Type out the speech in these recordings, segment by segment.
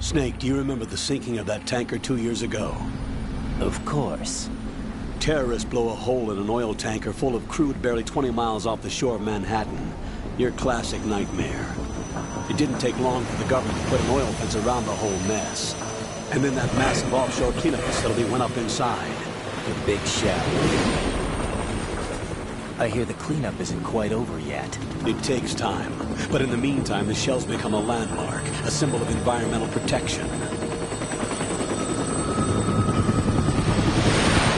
Snake, do you remember the sinking of that tanker 2 years ago? Of course. Terrorists blow a hole in an oil tanker full of crude barely 20 miles off the shore of Manhattan. Your classic nightmare. It didn't take long for the government to put an oil fence around the whole mess. And then that massive offshore cleanup facility went up inside. The big shell. I hear the cleanup isn't quite over yet. It takes time. But in the meantime, the shell's become a landmark, a symbol of environmental protection.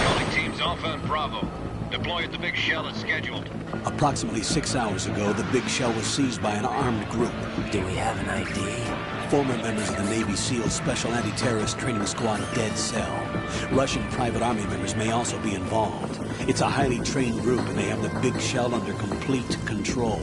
Calling teams Alpha and Bravo. Deploy at the big shell as scheduled. Approximately 6 hours ago, the big shell was seized by an armed group. Do we have an ID? Former members of the Navy SEAL Special Anti-Terrorist Training Squad Dead Cell. Russian private army members may also be involved. It's a highly trained group, and they have the big shell under complete control.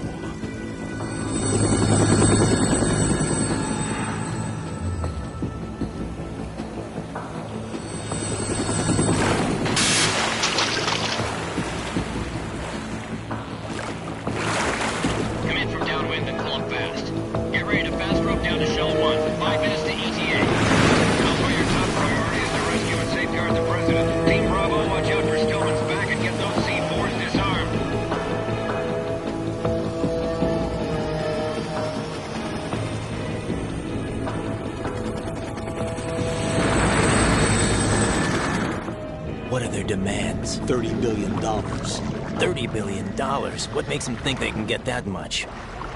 Come in from downwind and pull up fast. Get ready to fast rope down to Shell 1. 5 minutes to ETA. Alpha, your top priority is to rescue and safeguard the President. Team Bravo, watch out for Stillman's back and get those C4s disarmed. What are their demands? $30 billion. $30 billion? What makes them think they can get that much?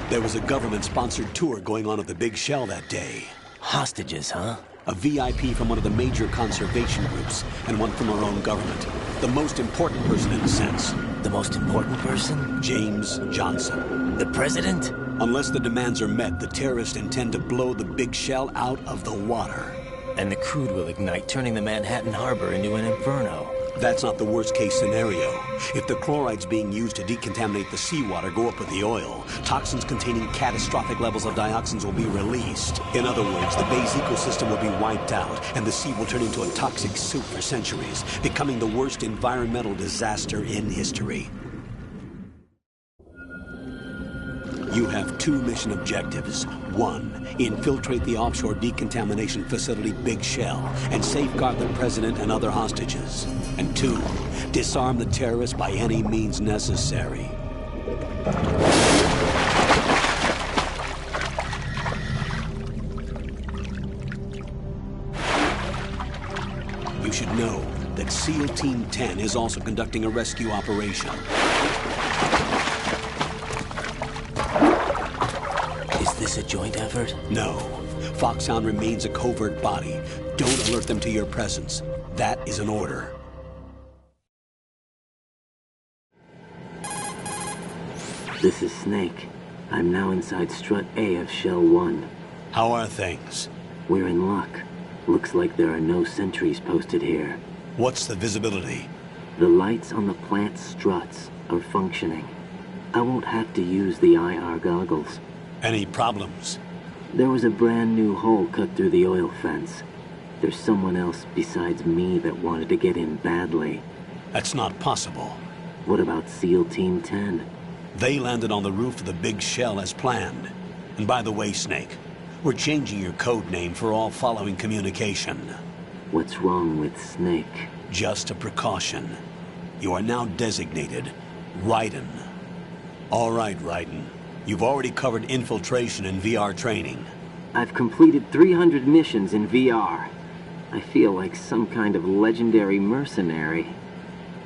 There was a government-sponsored tour going on at the big shell that day. Hostages, huh? A VIP from one of the major conservation groups, and one from our own government. The most important person in a sense. The most important person? James Johnson. The president? Unless the demands are met, the terrorists intend to blow the big shell out of the water. And the crude will ignite, turning the Manhattan harbor into an inferno. That's not the worst-case scenario. If the chlorides being used to decontaminate the seawater go up with the oil, toxins containing catastrophic levels of dioxins will be released. In other words, the bay's ecosystem will be wiped out, and the sea will turn into a toxic soup for centuries, becoming the worst environmental disaster in history. You have 2 mission objectives. 1, infiltrate the offshore decontamination facility Big Shell and safeguard the president and other hostages. And 2, disarm the terrorists by any means necessary. You should know that SEAL Team 10 is also conducting a rescue operation. Is this a joint effort? No. Foxhound remains a covert body. Don't alert them to your presence. That is an order. This is Snake. I'm now inside Strut A of Shell 1. How are things? We're in luck. Looks like there are no sentries posted here. What's the visibility? The lights on the plant's struts are functioning. I won't have to use the IR goggles. Any problems? There was a brand new hole cut through the oil fence. There's someone else besides me that wanted to get in badly. That's not possible. What about SEAL Team 10? They landed on the roof of the Big Shell as planned. And by the way, Snake, we're changing your code name for all following communication. What's wrong with Snake? Just a precaution. You are now designated Raiden. All right, Raiden. You've already covered infiltration and VR training. I've completed 300 missions in VR. I feel like some kind of legendary mercenary.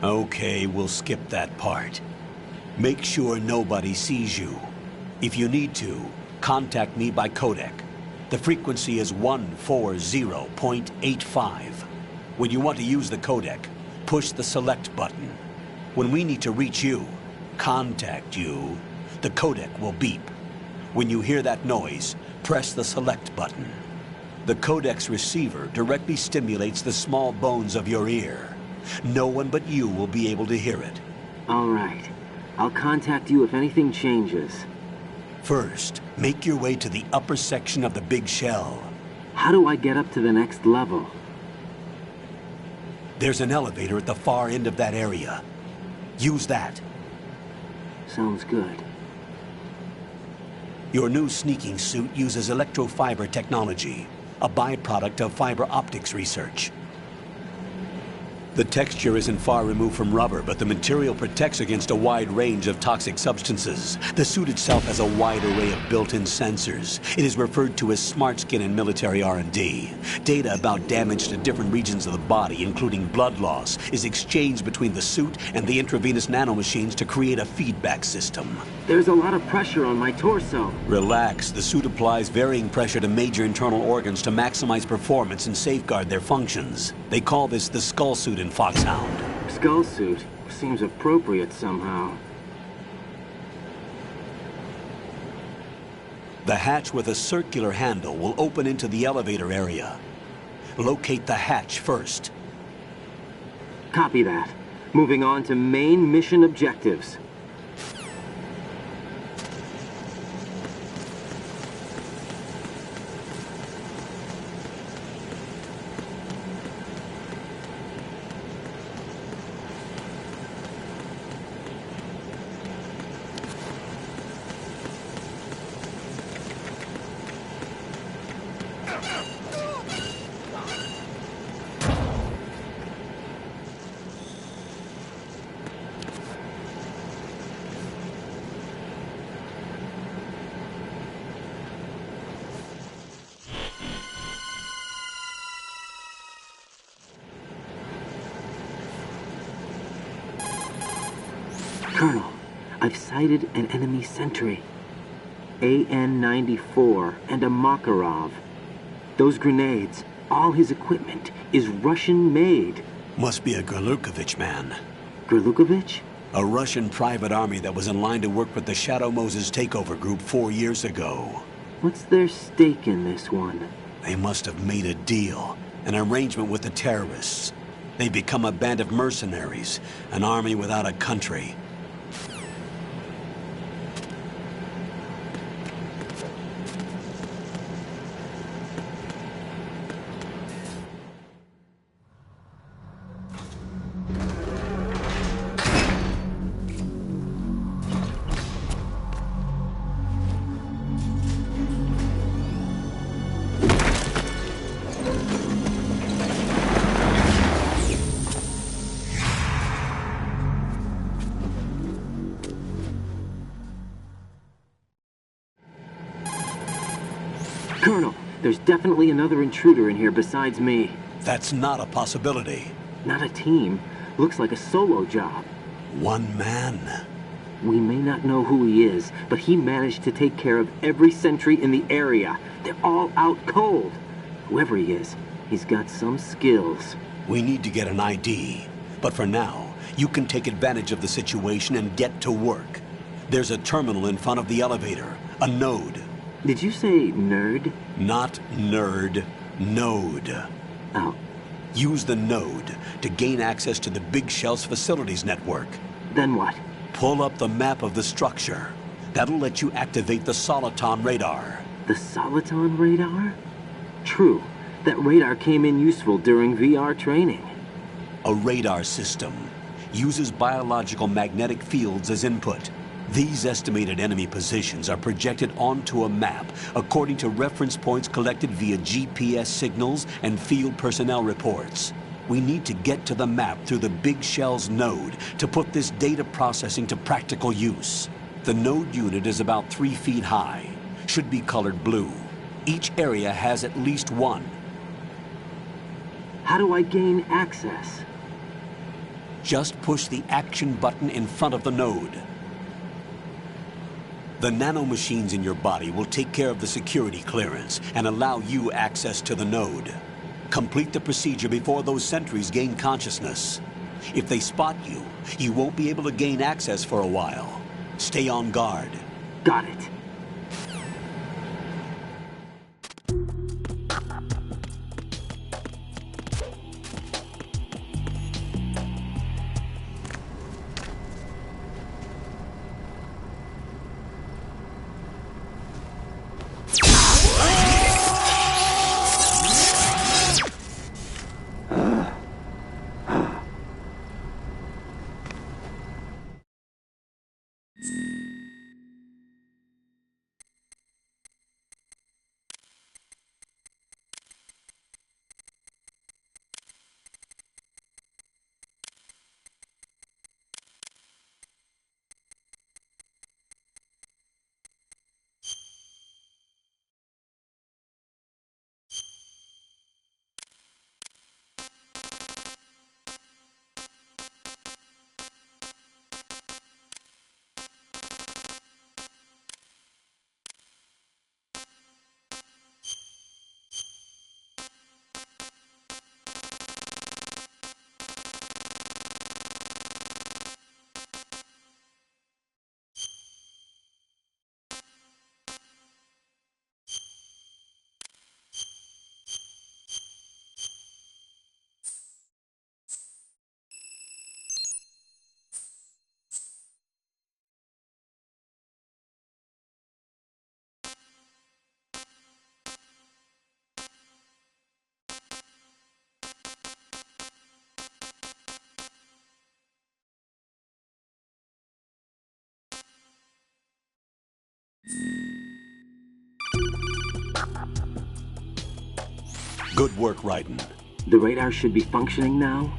Okay, we'll skip that part. Make sure nobody sees you. If you need to, contact me by codec. The frequency is 140.85. When you want to use the codec, push the select button. When we need to reach you, contact you, the codec will beep. When you hear that noise, press the select button. The codec's receiver directly stimulates the small bones of your ear. No one but you will be able to hear it. All right. I'll contact you if anything changes. First, make your way to the upper section of the Big Shell. How do I get up to the next level? There's an elevator at the far end of that area. Use that. Sounds good. Your new sneaking suit uses electrofiber technology. a byproduct of fiber optics research. The texture isn't far removed from rubber, but the material protects against a wide range of toxic substances. The suit itself has a wide array of built-in sensors. It is referred to as smart skin in military R&D. Data about damage to different regions of the body, including blood loss, is exchanged between the suit and the intravenous nanomachines to create a feedback system. There's a lot of pressure on my torso. Relax. The suit applies varying pressure to major internal organs to maximize performance and safeguard their functions. They call this the skull suit in Foxhound. Skull suit seems appropriate somehow. The hatch with a circular handle will open into the elevator area. Locate the hatch first. Copy that. Moving on to main mission objectives. Colonel, I've sighted an enemy sentry. AN-94 and a Makarov. Those grenades, all his equipment, is Russian-made. Must be a Gerlukovich man. Gerlukovich? A Russian private army that was in line to work with the Shadow Moses takeover group 4 years ago. What's their stake in this one? They must have made a deal, an arrangement with the terrorists. They become a band of mercenaries, an army without a country. Colonel, there's definitely another intruder in here besides me. That's not a possibility. Not a team. Looks like a solo job. One man. We may not know who he is, but he managed to take care of every sentry in the area. They're all out cold. Whoever he is, he's got some skills. We need to get an ID. But for now, you can take advantage of the situation and get to work. There's a terminal in front of the elevator. A node. Did you say nerd? Not nerd. Node. Oh. Use the node to gain access to the Big Shell's facilities network. Then what? Pull up the map of the structure. That'll let you activate the Soliton radar. The Soliton radar? True. That radar came in useful during VR training. A radar system uses biological magnetic fields as input. These estimated enemy positions are projected onto a map according to reference points collected via GPS signals and field personnel reports. We need to get to the map through the Big Shell's node to put this data processing to practical use. The node unit is about 3 feet high, should be colored blue. Each area has at least one. How do I gain access? Just push the action button in front of the node. The nanomachines in your body will take care of the security clearance and allow you access to the node. Complete the procedure before those sentries gain consciousness. If they spot you, you won't be able to gain access for a while. Stay on guard. Got it. Good work, Raiden. The radar should be functioning now?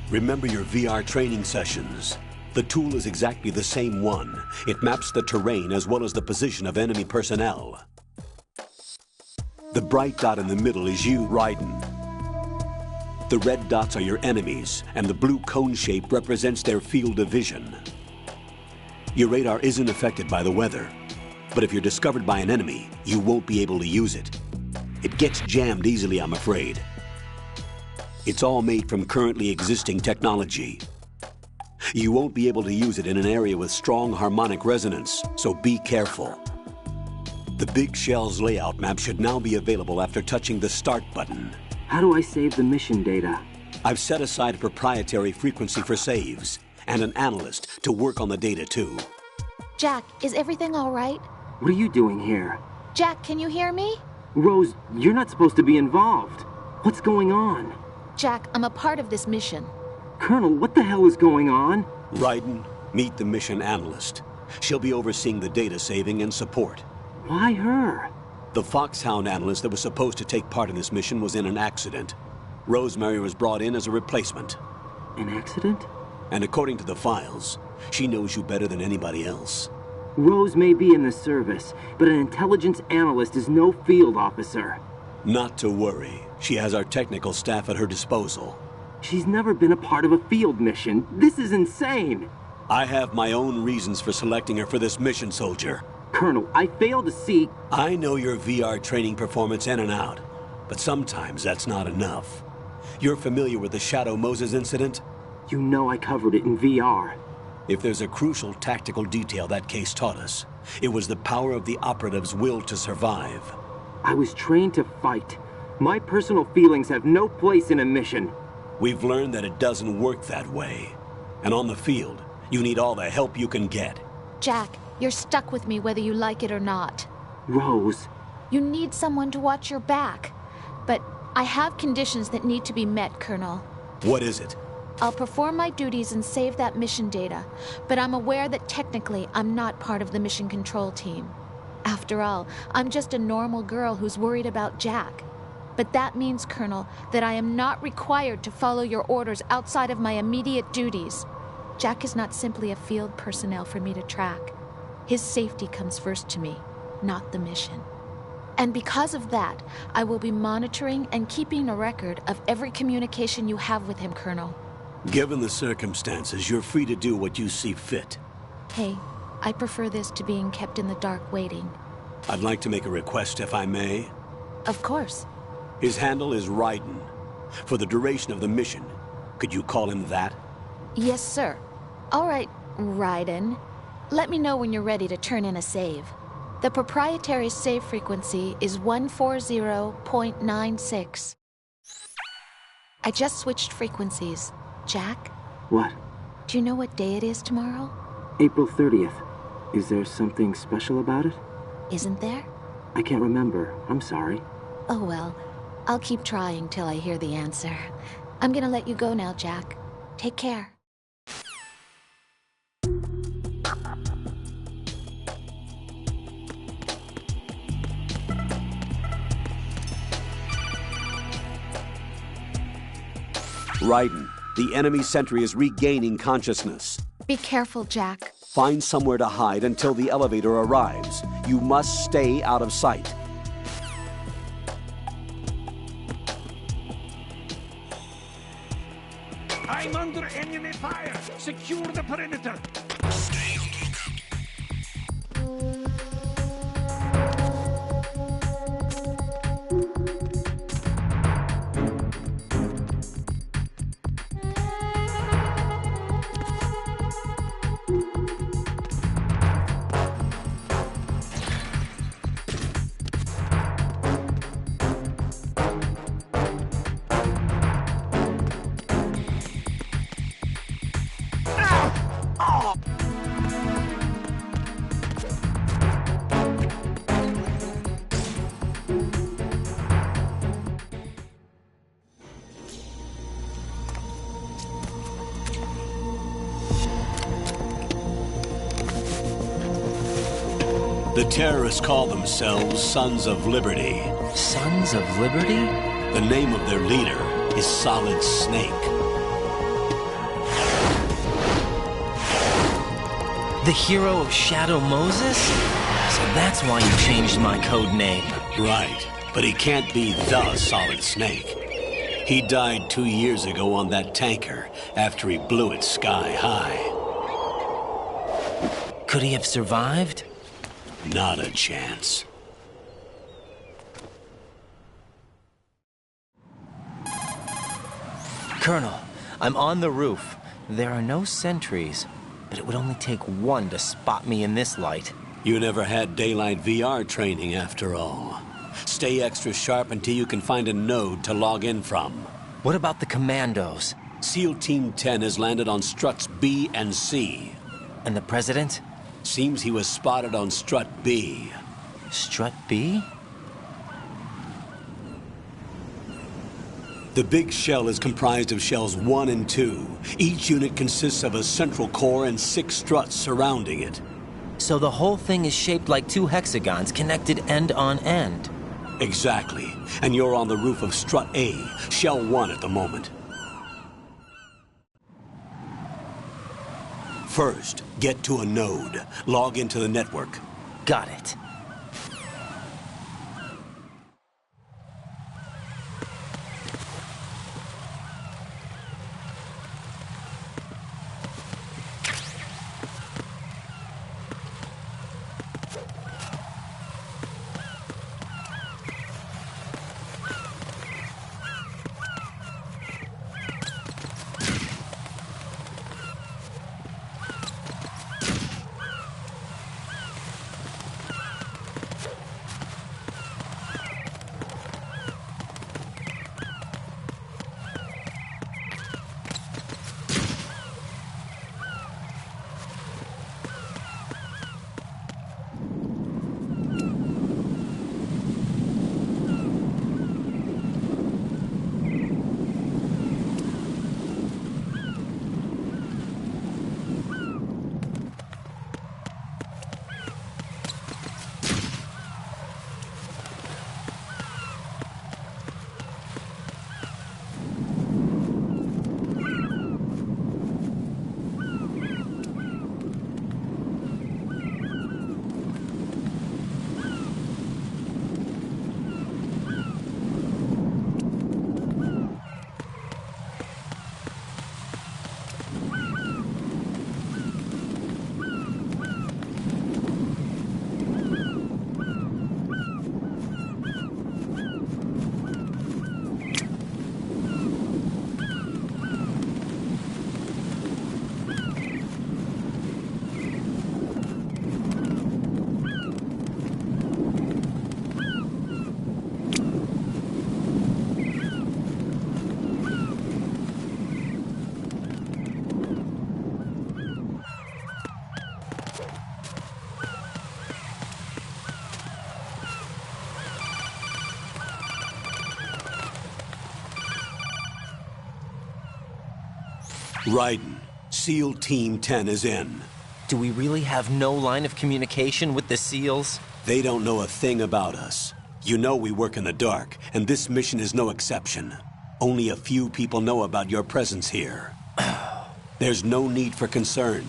Remember your VR training sessions. The tool is exactly the same one. It maps the terrain as well as the position of enemy personnel. The bright dot in the middle is you, Raiden. The red dots are your enemies, and the blue cone shape represents their field of vision. Your radar isn't affected by the weather, but if you're discovered by an enemy, you won't be able to use it. It gets jammed easily, I'm afraid. It's all made from currently existing technology. You won't be able to use it in an area with strong harmonic resonance, so be careful. The Big Shell's layout map should now be available after touching the Start button. How do I save the mission data? I've set aside a proprietary frequency for saves, and an analyst to work on the data too. Jack, is everything all right? What are you doing here? Jack, can you hear me? Rose, you're not supposed to be involved. What's going on? Jack, I'm a part of this mission. Colonel, what the hell is going on? Raiden, meet the mission analyst. She'll be overseeing the data saving and support. Why her? The Foxhound analyst that was supposed to take part in this mission was in an accident. Rosemary was brought in as a replacement. An accident? And according to the files, she knows you better than anybody else. Rose may be in the service, but an intelligence analyst is no field officer. Not to worry. She has our technical staff at her disposal. She's never been a part of a field mission. This is insane. I have my own reasons for selecting her for this mission, soldier. Colonel, I fail to see... I know your VR training performance in and out, but sometimes that's not enough. You're familiar with the Shadow Moses incident? You know I covered it in VR. If there's a crucial tactical detail that case taught us, it was the power of the operative's will to survive. I was trained to fight. My personal feelings have no place in a mission. We've learned that it doesn't work that way. And on the field, you need all the help you can get. Jack, you're stuck with me whether you like it or not. Rose. You need someone to watch your back. But I have conditions that need to be met, Colonel. What is it? I'll perform my duties and save that mission data, but I'm aware that technically I'm not part of the mission control team. After all, I'm just a normal girl who's worried about Jack. But that means, Colonel, that I am not required to follow your orders outside of my immediate duties. Jack is not simply a field personnel for me to track. His safety comes first to me, not the mission. And because of that, I will be monitoring and keeping a record of every communication you have with him, Colonel. Given the circumstances, you're free to do what you see fit. Hey, I prefer this to being kept in the dark waiting. I'd like to make a request, if I may. Of course. His handle is Raiden. For the duration of the mission, could you call him that? Yes, sir. All right, Raiden. Let me know when you're ready to turn in a save. The proprietary save frequency is 140.96. I just switched frequencies. Jack? What? Do you know what day it is tomorrow? April 30th. Is there something special about it? Isn't there? I can't remember. I'm sorry. Oh well, I'll keep trying till I hear the answer. I'm gonna let you go now, Jack. Take care. Raiden, the enemy sentry is regaining consciousness. Be careful, Jack. Find somewhere to hide until the elevator arrives. You must stay out of sight. I'm under enemy fire! Secure the perimeter! Stay on lookout. The terrorists call themselves Sons of Liberty. Sons of Liberty? The name of their leader is Solid Snake. The hero of Shadow Moses? So that's why you changed my code name. Right, but he can't be the Solid Snake. He died 2 years ago on that tanker after he blew it sky high. Could he have survived? Not a chance. Colonel, I'm on the roof. There are no sentries, but it would only take one to spot me in this light. You never had daylight VR training after all. Stay extra sharp until you can find a node to log in from. What about the commandos? SEAL Team 10 has landed on struts B and C. And the president? Seems he was spotted on strut B. Strut B? The big shell is comprised of shells 1 and 2. Each unit consists of a central core and 6 struts surrounding it. So the whole thing is shaped like 2 hexagons connected end on end. Exactly. And you're on the roof of strut A, shell 1 at the moment. First, get to a node. Log into the network. Got it. Raiden, SEAL Team 10 is in. Do we really have no line of communication with the SEALs? They don't know a thing about us. You know we work in the dark, and this mission is no exception. Only a few people know about your presence here. There's no need for concern.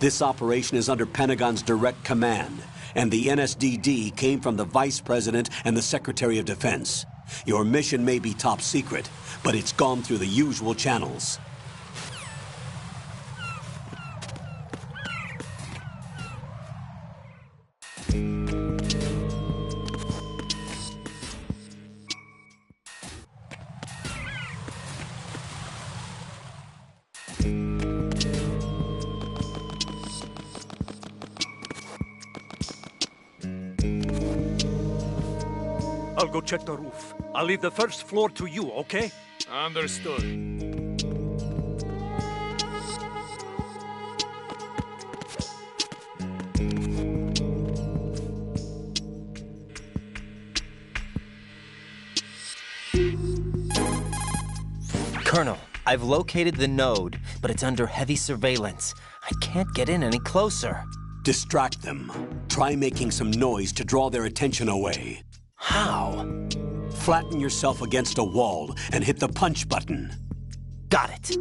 This operation is under Pentagon's direct command, and the NSDD came from the Vice President and the Secretary of Defense. Your mission may be top secret, but it's gone through the usual channels. I'll go check the roof. I'll leave the first floor to you, okay? Understood. Colonel, I've located the node, but it's under heavy surveillance. I can't get in any closer. Distract them. Try making some noise to draw their attention away. How? Flatten yourself against a wall and hit the punch button. Got it.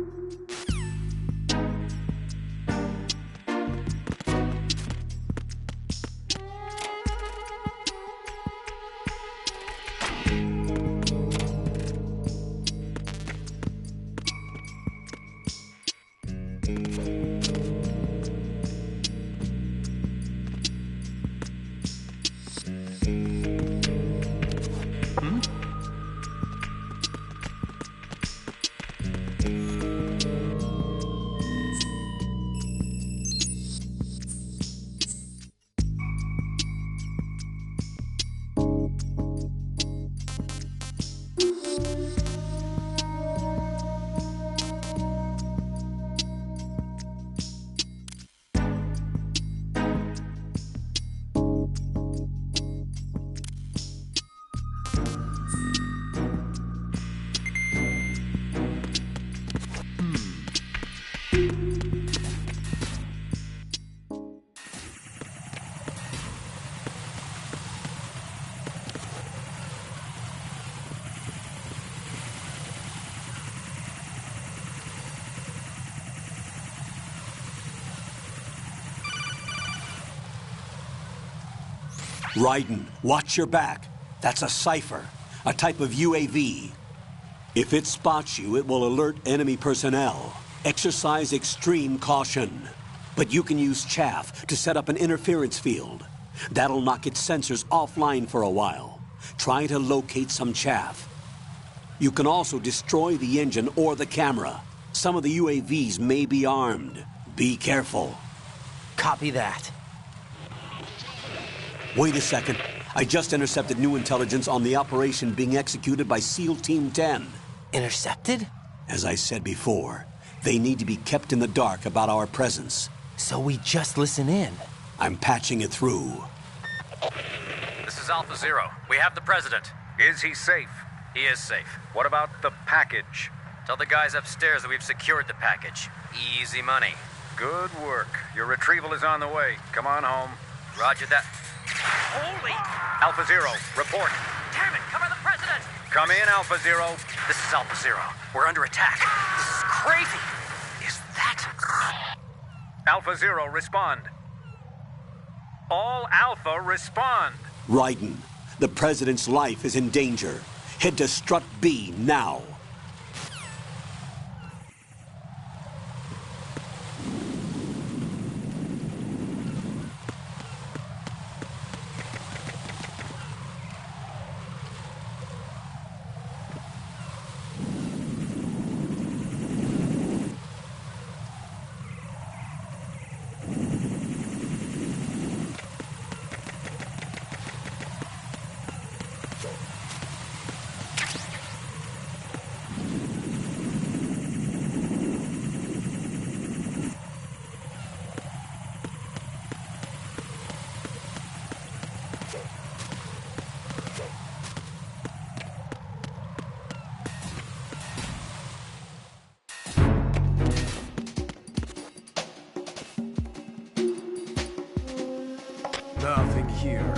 Raiden, watch your back. That's a cipher, a type of UAV. If it spots you, it will alert enemy personnel. Exercise extreme caution. But you can use chaff to set up an interference field. That'll knock its sensors offline for a while. Try to locate some chaff. You can also destroy the engine or the camera. Some of the UAVs may be armed. Be careful. Copy that. Wait a second. I just intercepted new intelligence on the operation being executed by SEAL Team 10. Intercepted? As I said before, they need to be kept in the dark about our presence. So we just listen in. I'm patching it through. This is Alpha Zero. We have the president. Is he safe? He is safe. What about the package? Tell the guys upstairs that we've secured the package. Easy money. Good work. Your retrieval is on the way. Come on home. Roger that. Holy! Alpha Zero, report. Damn it! Cover the president! Come in, Alpha Zero. This is Alpha Zero. We're under attack. This is crazy. Is that... Alpha Zero, respond. All Alpha, respond. Raiden, the president's life is in danger. Head to Strut B now. Nothing here.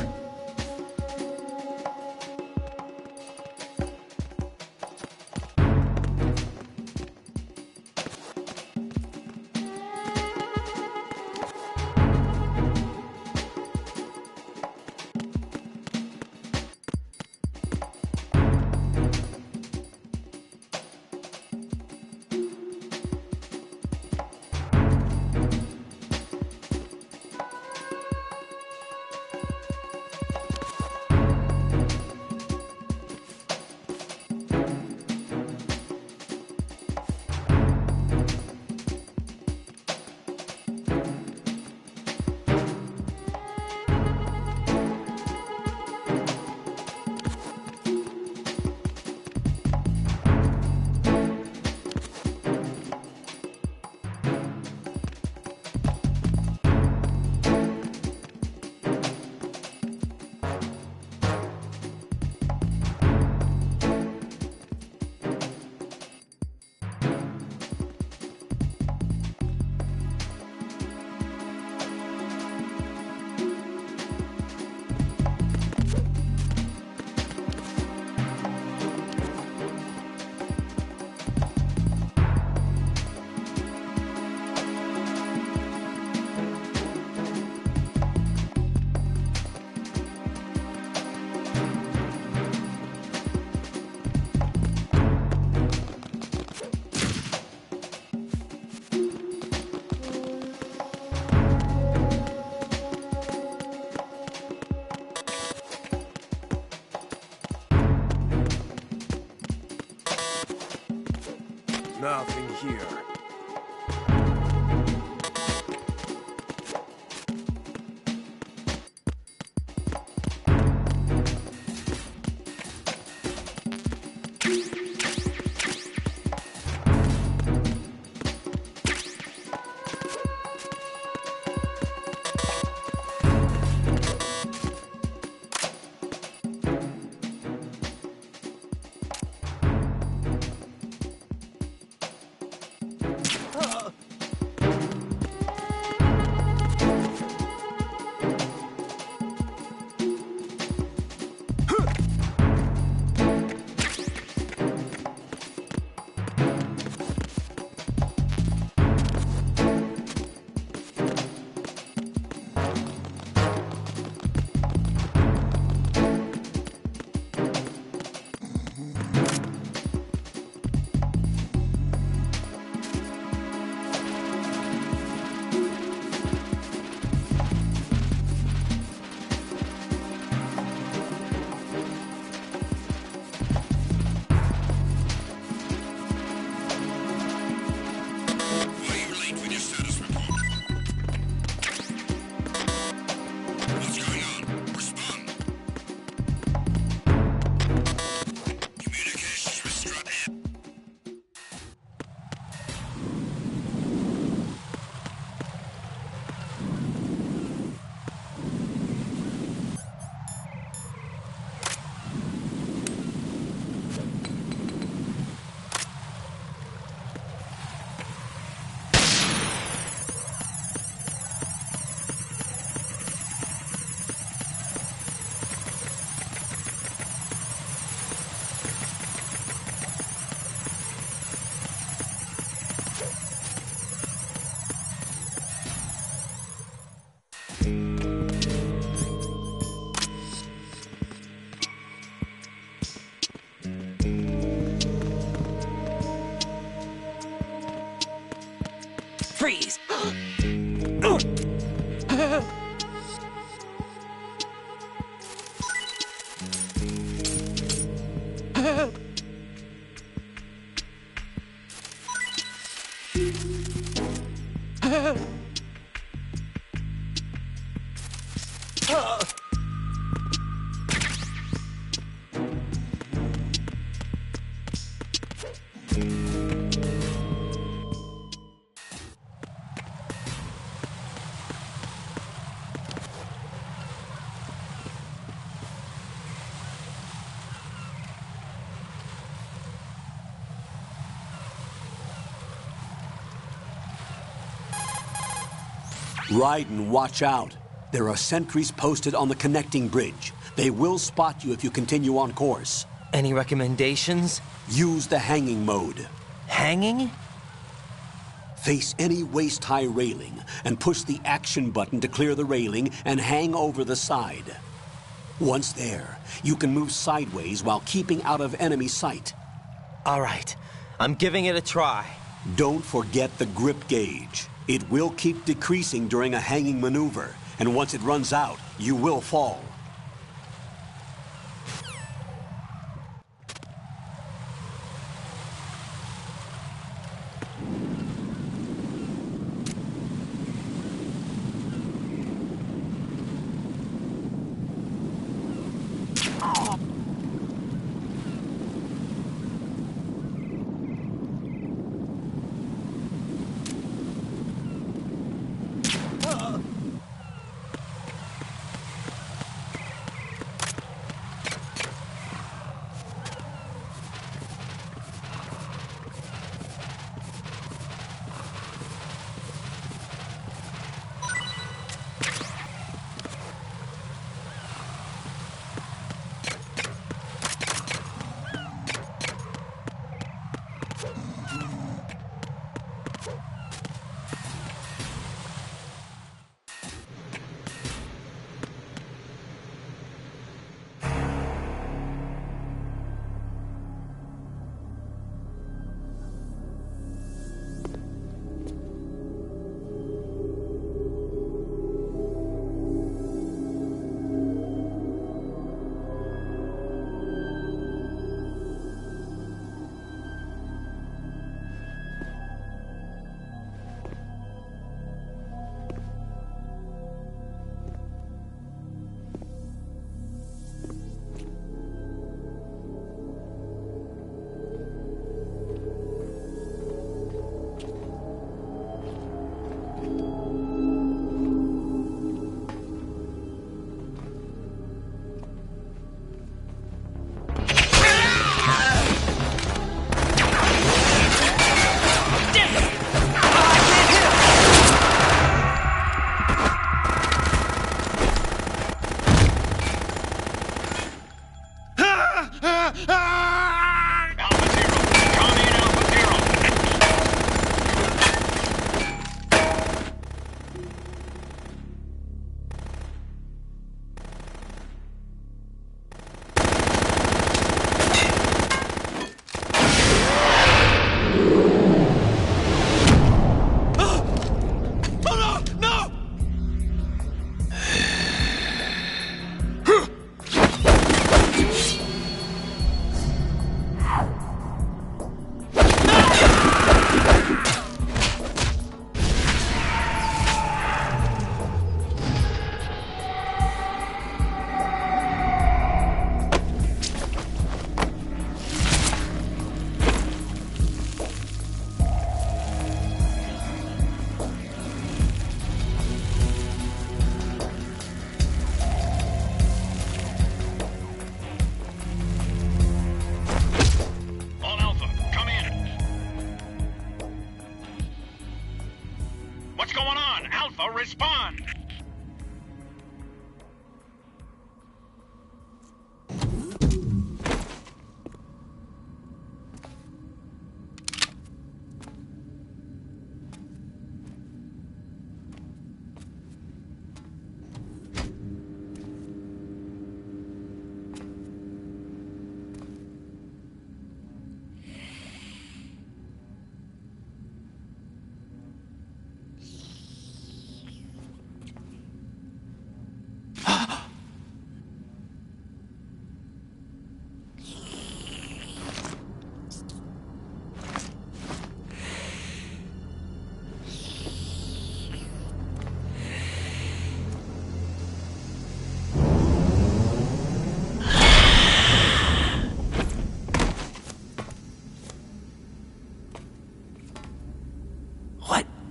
Nothing here. Freeze! Raiden, watch out. There are sentries posted on the connecting bridge. They will spot you if you continue on course. Any recommendations? Use the hanging mode. Hanging? Face any waist-high railing and push the action button to clear the railing and hang over the side. Once there, you can move sideways while keeping out of enemy sight. All right, I'm giving it a try. Don't forget the grip gauge. It will keep decreasing during a hanging maneuver, and once it runs out, you will fall. Alpha Zero. Come in, Alpha Zero. Respond!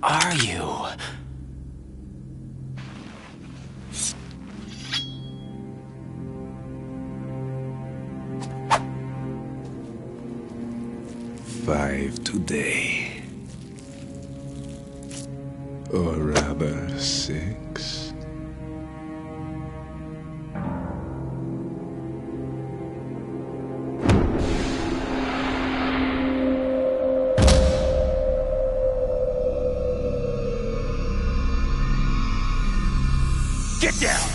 Are you? Five today. Or rather, 6. Get down!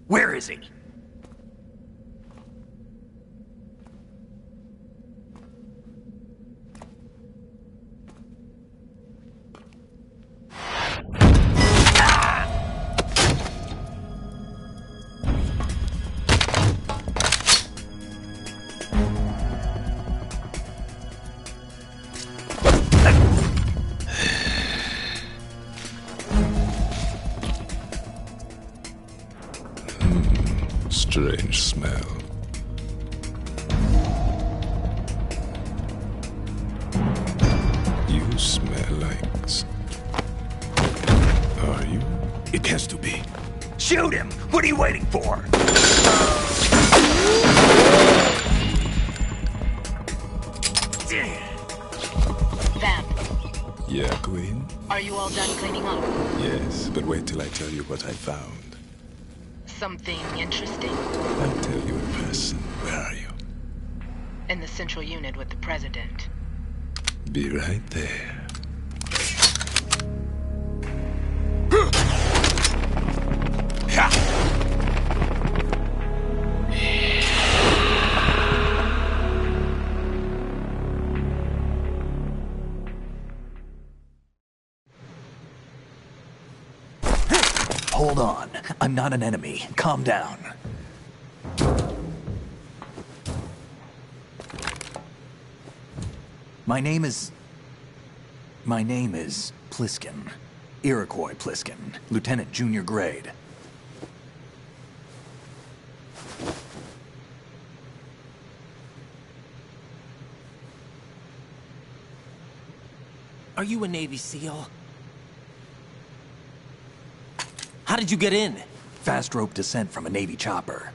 Where is he? Strange smell. You smell like... Are you? It has to be. Shoot him! What are you waiting for? Vamp, Yeah, Queen? are you all done cleaning up? Yes, but wait till I tell you what I found. Something interesting? I'll tell you in person. Where are you? In the central unit with the president. Be right there. Hold on. I'm not an enemy. Calm down. My name is Pliskin. Iroquois Pliskin. Lieutenant Junior Grade. Are you a Navy SEAL? How did you get in? Fast rope descent from a Navy chopper.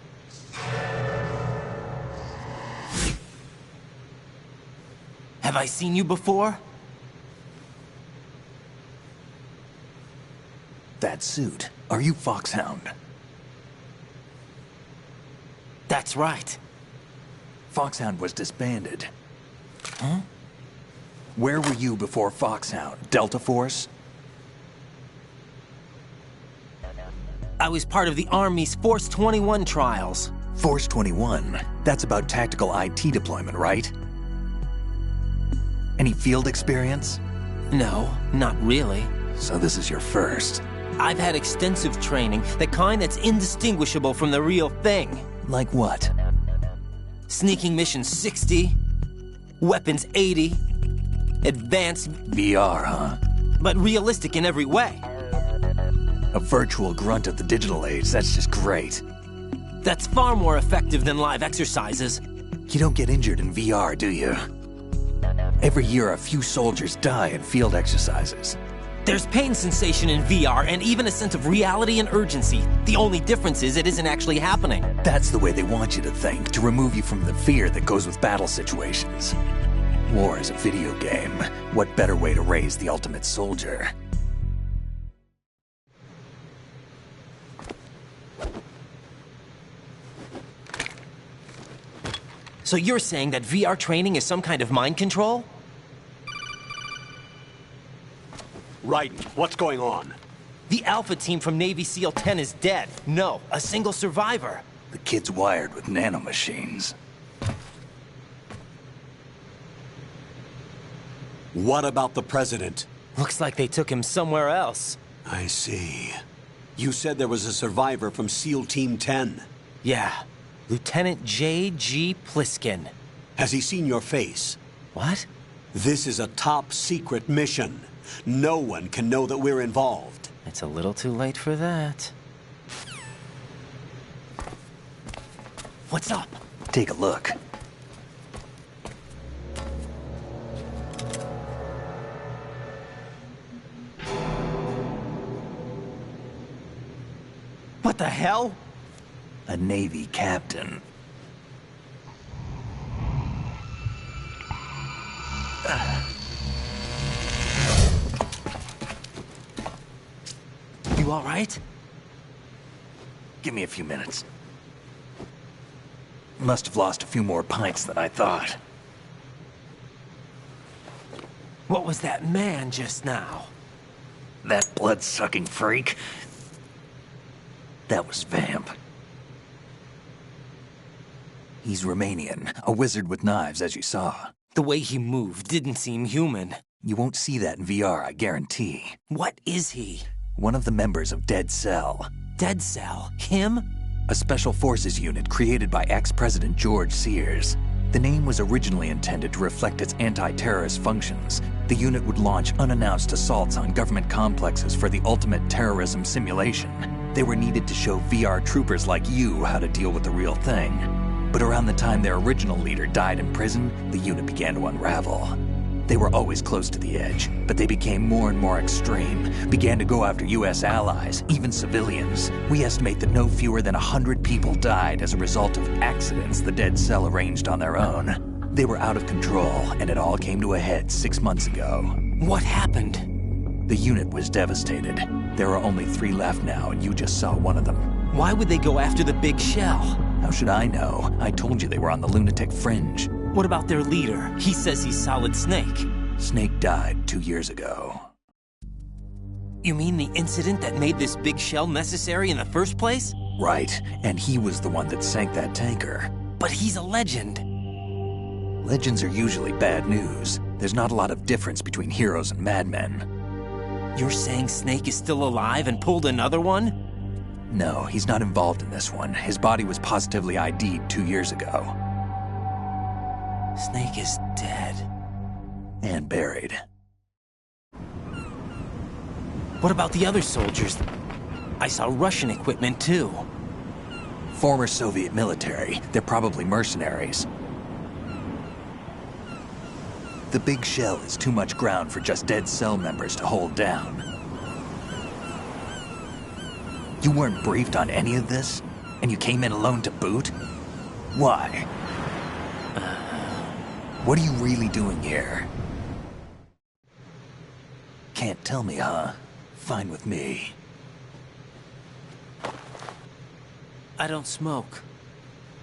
Have I seen you before? That suit. Are you Foxhound? That's right. Foxhound was disbanded. Huh? Where were you before Foxhound? Delta Force? I was part of the Army's Force 21 trials. Force 21? That's about tactical IT deployment, right? Any field experience? No, not really. So this is your first. I've had extensive training, the kind that's indistinguishable from the real thing. Like what? Sneaking mission 60, weapons 80, advanced... VR, huh? But realistic in every way. A virtual grunt of the digital age, that's just great. That's far more effective than live exercises. You don't get injured in VR, do you? Every year a few soldiers die in field exercises. There's pain sensation in VR and even a sense of reality and urgency. The only difference is it isn't actually happening. That's the way they want you to think, to remove you from the fear that goes with battle situations. War is a video game. What better way to raise the ultimate soldier? So you're saying that VR training is some kind of mind control? Raiden, what's going on? The Alpha team from Navy SEAL 10 is dead. No, a single survivor. The kid's wired with nanomachines. What about the President? Looks like they took him somewhere else. I see. You said there was a survivor from SEAL Team 10. Yeah. Lieutenant J.G. Pliskin. Has he seen your face? What? This is a top secret mission. No one can know that we're involved. It's a little too late for that. What's up? Take a look. What the hell? A Navy captain. You all right? Give me a few minutes. Must have lost a few more pints than I thought. What was that man just now? That blood-sucking freak? That was Vamp. He's Romanian, a wizard with knives, as you saw. The way he moved didn't seem human. You won't see that in VR, I guarantee. What is he? One of the members of Dead Cell. Dead Cell? Him? A special forces unit created by ex-President George Sears. The name was originally intended to reflect its anti-terrorist functions. The unit would launch unannounced assaults on government complexes for the ultimate terrorism simulation. They were needed to show VR troopers like you how to deal with the real thing. But around the time their original leader died in prison, the unit began to unravel. They were always close to the edge, but they became more and more extreme, began to go after U.S. allies, even civilians. We estimate that no fewer than 100 people died as a result of accidents the Dead Cell arranged on their own. They were out of control, and it all came to a head 6 months ago. What happened? The unit was devastated. There are only 3 left now, and you just saw one of them. Why would they go after the big shell? How should I know? I told you they were on the lunatic fringe. What about their leader? He says he's Solid Snake. Snake died 2 years ago. You mean the incident that made this big shell necessary in the first place? Right, and he was the one that sank that tanker. But he's a legend. Legends are usually bad news. There's not a lot of difference between heroes and madmen. You're saying Snake is still alive and pulled another one? No, he's not involved in this one. His body was positively ID'd 2 years ago. Snake is dead. And buried. What about the other soldiers? I saw Russian equipment too. Former Soviet military. They're probably mercenaries. The big shell is too much ground for just Dead Cell members to hold down. You weren't briefed on any of this? And you came in alone to boot? Why? What are you really doing here? Can't tell me, huh? Fine with me. I don't smoke.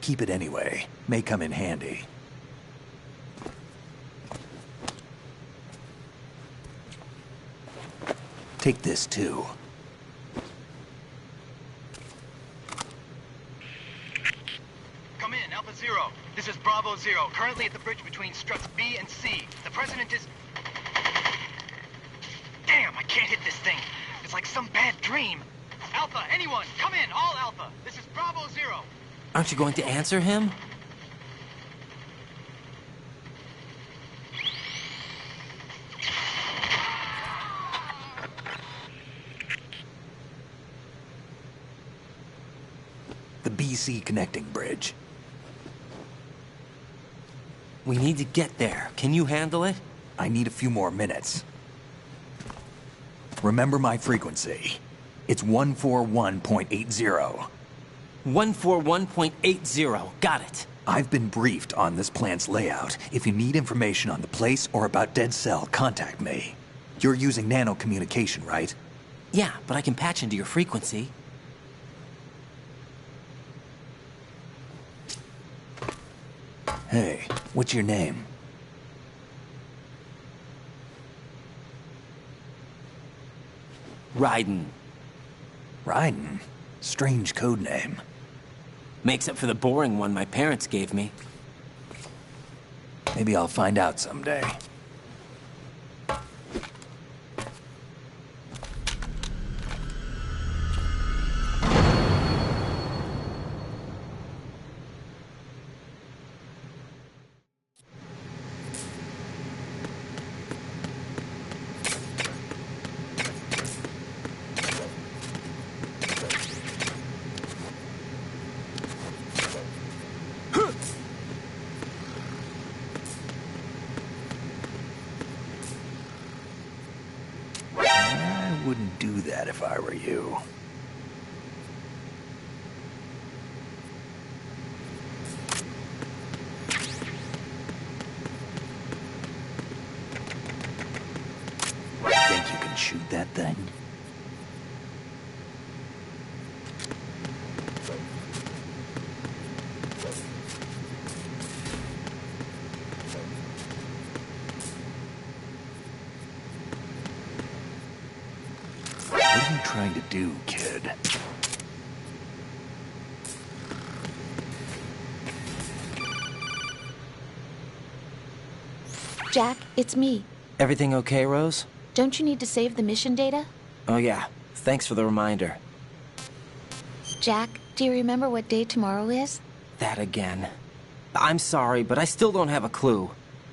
Keep it anyway. May come in handy. Take this, too. Come in, Alpha Zero. This is Bravo Zero, currently at the bridge between struts B and C. The President is... Damn, I can't hit this thing. It's like some bad dream. Alpha, anyone, come in, all Alpha. This is Bravo Zero. Aren't you going to answer him? The BC connecting bridge. We need to get there. Can you handle it? I need a few more minutes. Remember my frequency. It's 141.80. 141.80. Got it. I've been briefed on this plant's layout. If you need information on the place or about Dead Cell, contact me. You're using nano communication, right? Yeah, but I can patch into your frequency. Hey, what's your name? Raiden. Raiden? Strange code name. Makes up for the boring one my parents gave me. Maybe I'll find out someday. I wouldn't do that if I were you. Think you can shoot that thing? What are you trying to do, kid? Jack, it's me. Everything okay, Rose? Don't you need to save the mission data? Oh yeah, thanks for the reminder. Jack, do you remember what day tomorrow is? That again. I'm sorry, but I still don't have a clue.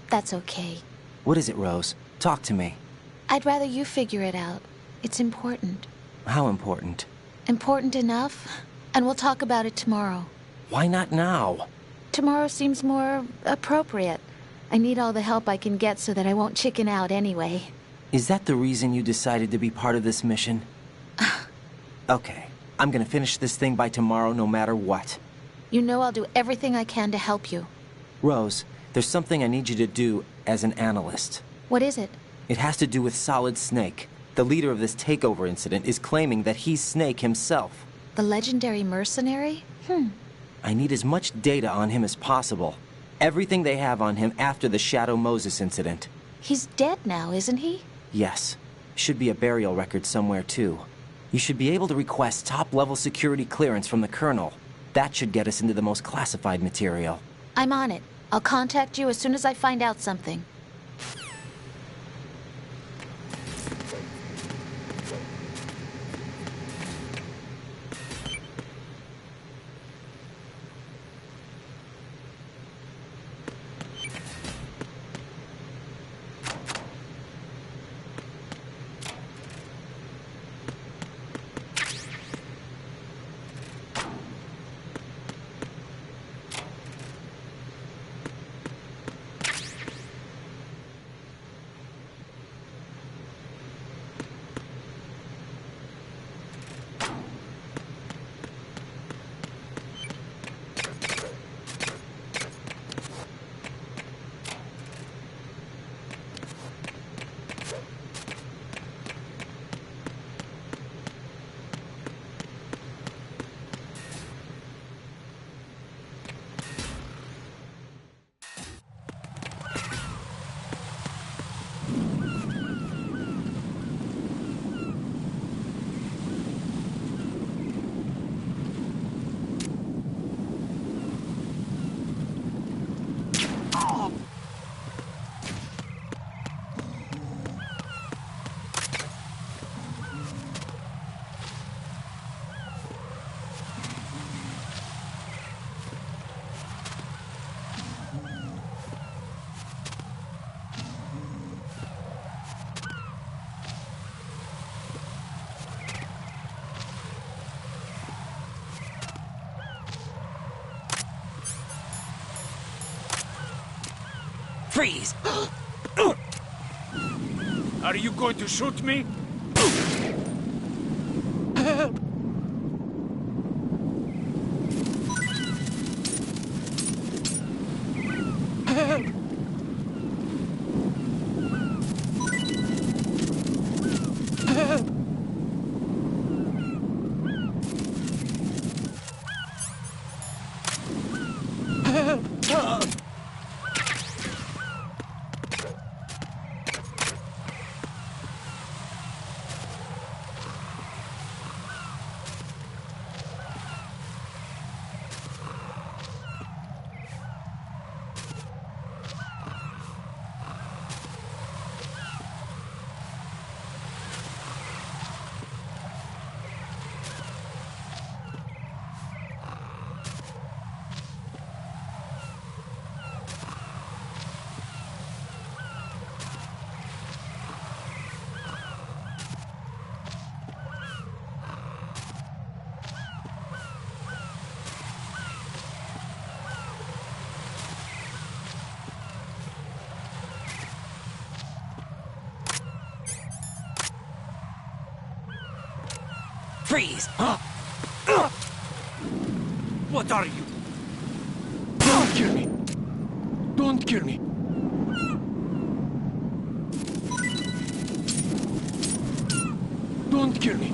That's okay. What is it, Rose? Talk to me. I'd rather you figure it out. It's important. How important? Important enough, and we'll talk about it tomorrow. Why not now? Tomorrow seems more appropriate. I need all the help I can get so that I won't chicken out anyway. Is that the reason you decided to be part of this mission? Okay, I'm gonna finish this thing by tomorrow no matter what. You know I'll do everything I can to help you. Rose, there's something I need you to do as an analyst. What is it? It has to do with Solid Snake. The leader of this takeover incident is claiming that he's Snake himself. The legendary mercenary? I need as much data on him as possible. Everything they have on him after the Shadow Moses incident. He's dead now, isn't he? Yes. Should be a burial record somewhere, too. You should be able to request top-level security clearance from the Colonel. That should get us into the most classified material. I'm on it. I'll contact you as soon as I find out something. Freeze! Are you going to shoot me? Freeze! What are you? Don't kill me! Don't kill me! Don't kill me!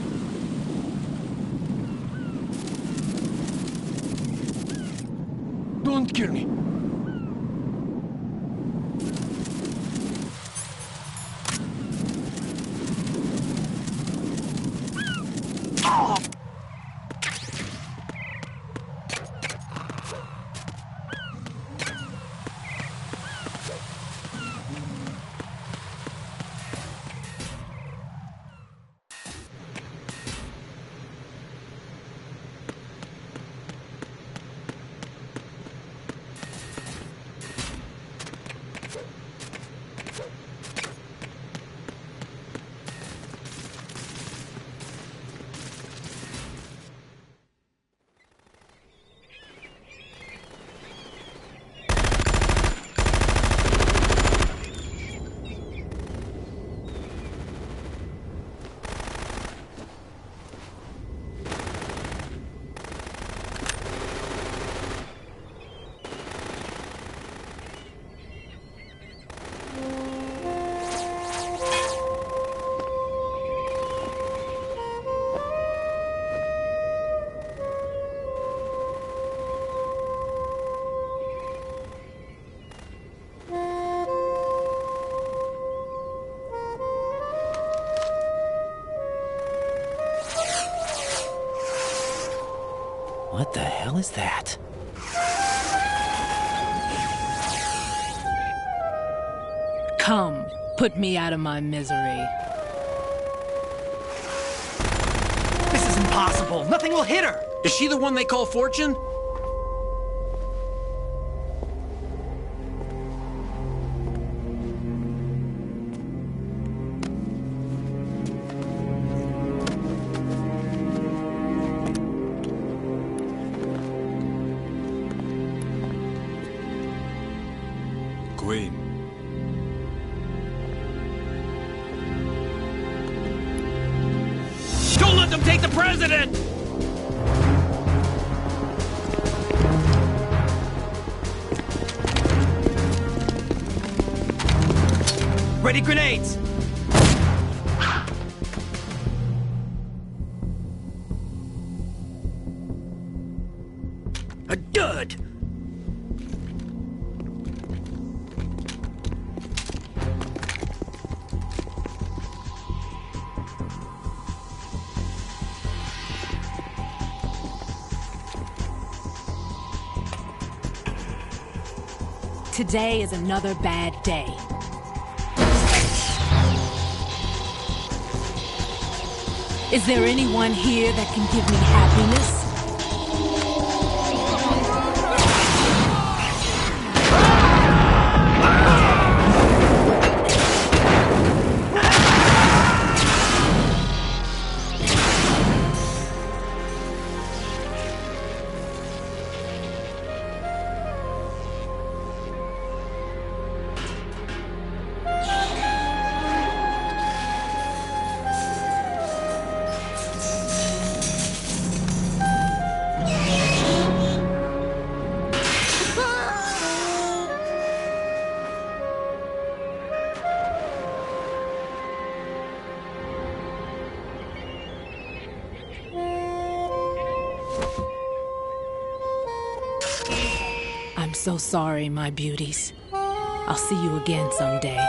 Don't kill me! What the hell is that? Come, put me out of my misery. This is impossible. Nothing will hit her. Is she the one they call Fortune? Queen. Don't let them take the president! Ready grenades! A dud! Today is another bad day. Is there anyone here that can give me happiness? so sorry, my beauties. I'll see you again someday.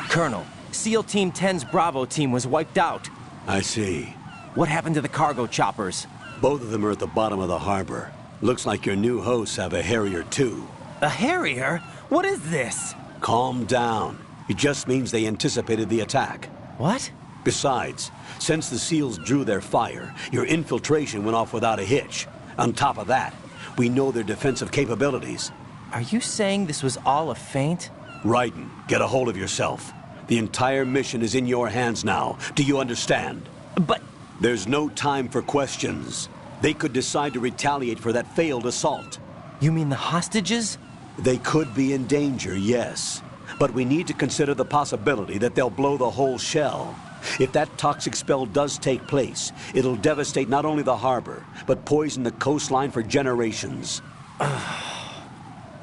Colonel, SEAL Team 10's Bravo team was wiped out. I see. What happened to the cargo choppers? Both of them are at the bottom of the harbor. Looks like your new hosts have a Harrier too. A Harrier? What is this? Calm down. It just means they anticipated the attack. What? Besides, since the SEALs drew their fire, your infiltration went off without a hitch. On top of that, we know their defensive capabilities. Are you saying this was all a feint? Raiden, get a hold of yourself. The entire mission is in your hands now. Do you understand? But... There's no time for questions. They could decide to retaliate for that failed assault. You mean the hostages? They could be in danger, yes. But we need to consider the possibility that they'll blow the whole shell. If that toxic spell does take place, it'll devastate not only the harbor, but poison the coastline for generations.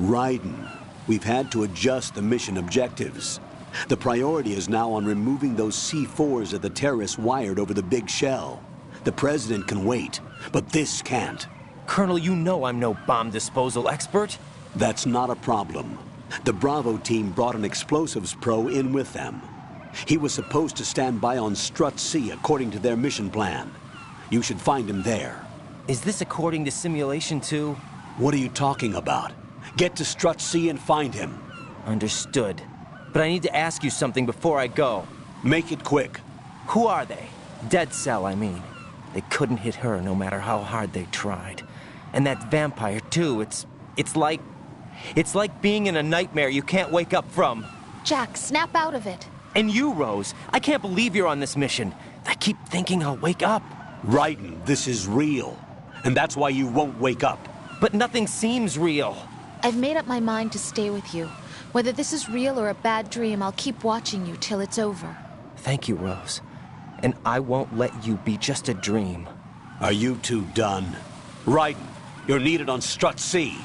Raiden, we've had to adjust the mission objectives. The priority is now on removing those C4s that the terrorists wired over the big shell. The President can wait, but this can't. Colonel, you know I'm no bomb disposal expert. That's not a problem. The Bravo team brought an explosives pro in with them. He was supposed to stand by on Strut C according to their mission plan. You should find him there. Is this according to simulation too? What are you talking about? Get to Strut C and find him. Understood. But I need to ask you something before I go. Make it quick. Who are they? Dead Cell, I mean. They couldn't hit her no matter how hard they tried. And that vampire too, it's like being in a nightmare you can't wake up from. Jack, snap out of it. And you, Rose, I can't believe you're on this mission. I keep thinking I'll wake up. Raiden, this is real. And that's why you won't wake up. But nothing seems real. I've made up my mind to stay with you. Whether this is real or a bad dream, I'll keep watching you till it's over. Thank you, Rose. And I won't let you be just a dream. Are you two done? Raiden, you're needed on Strut C.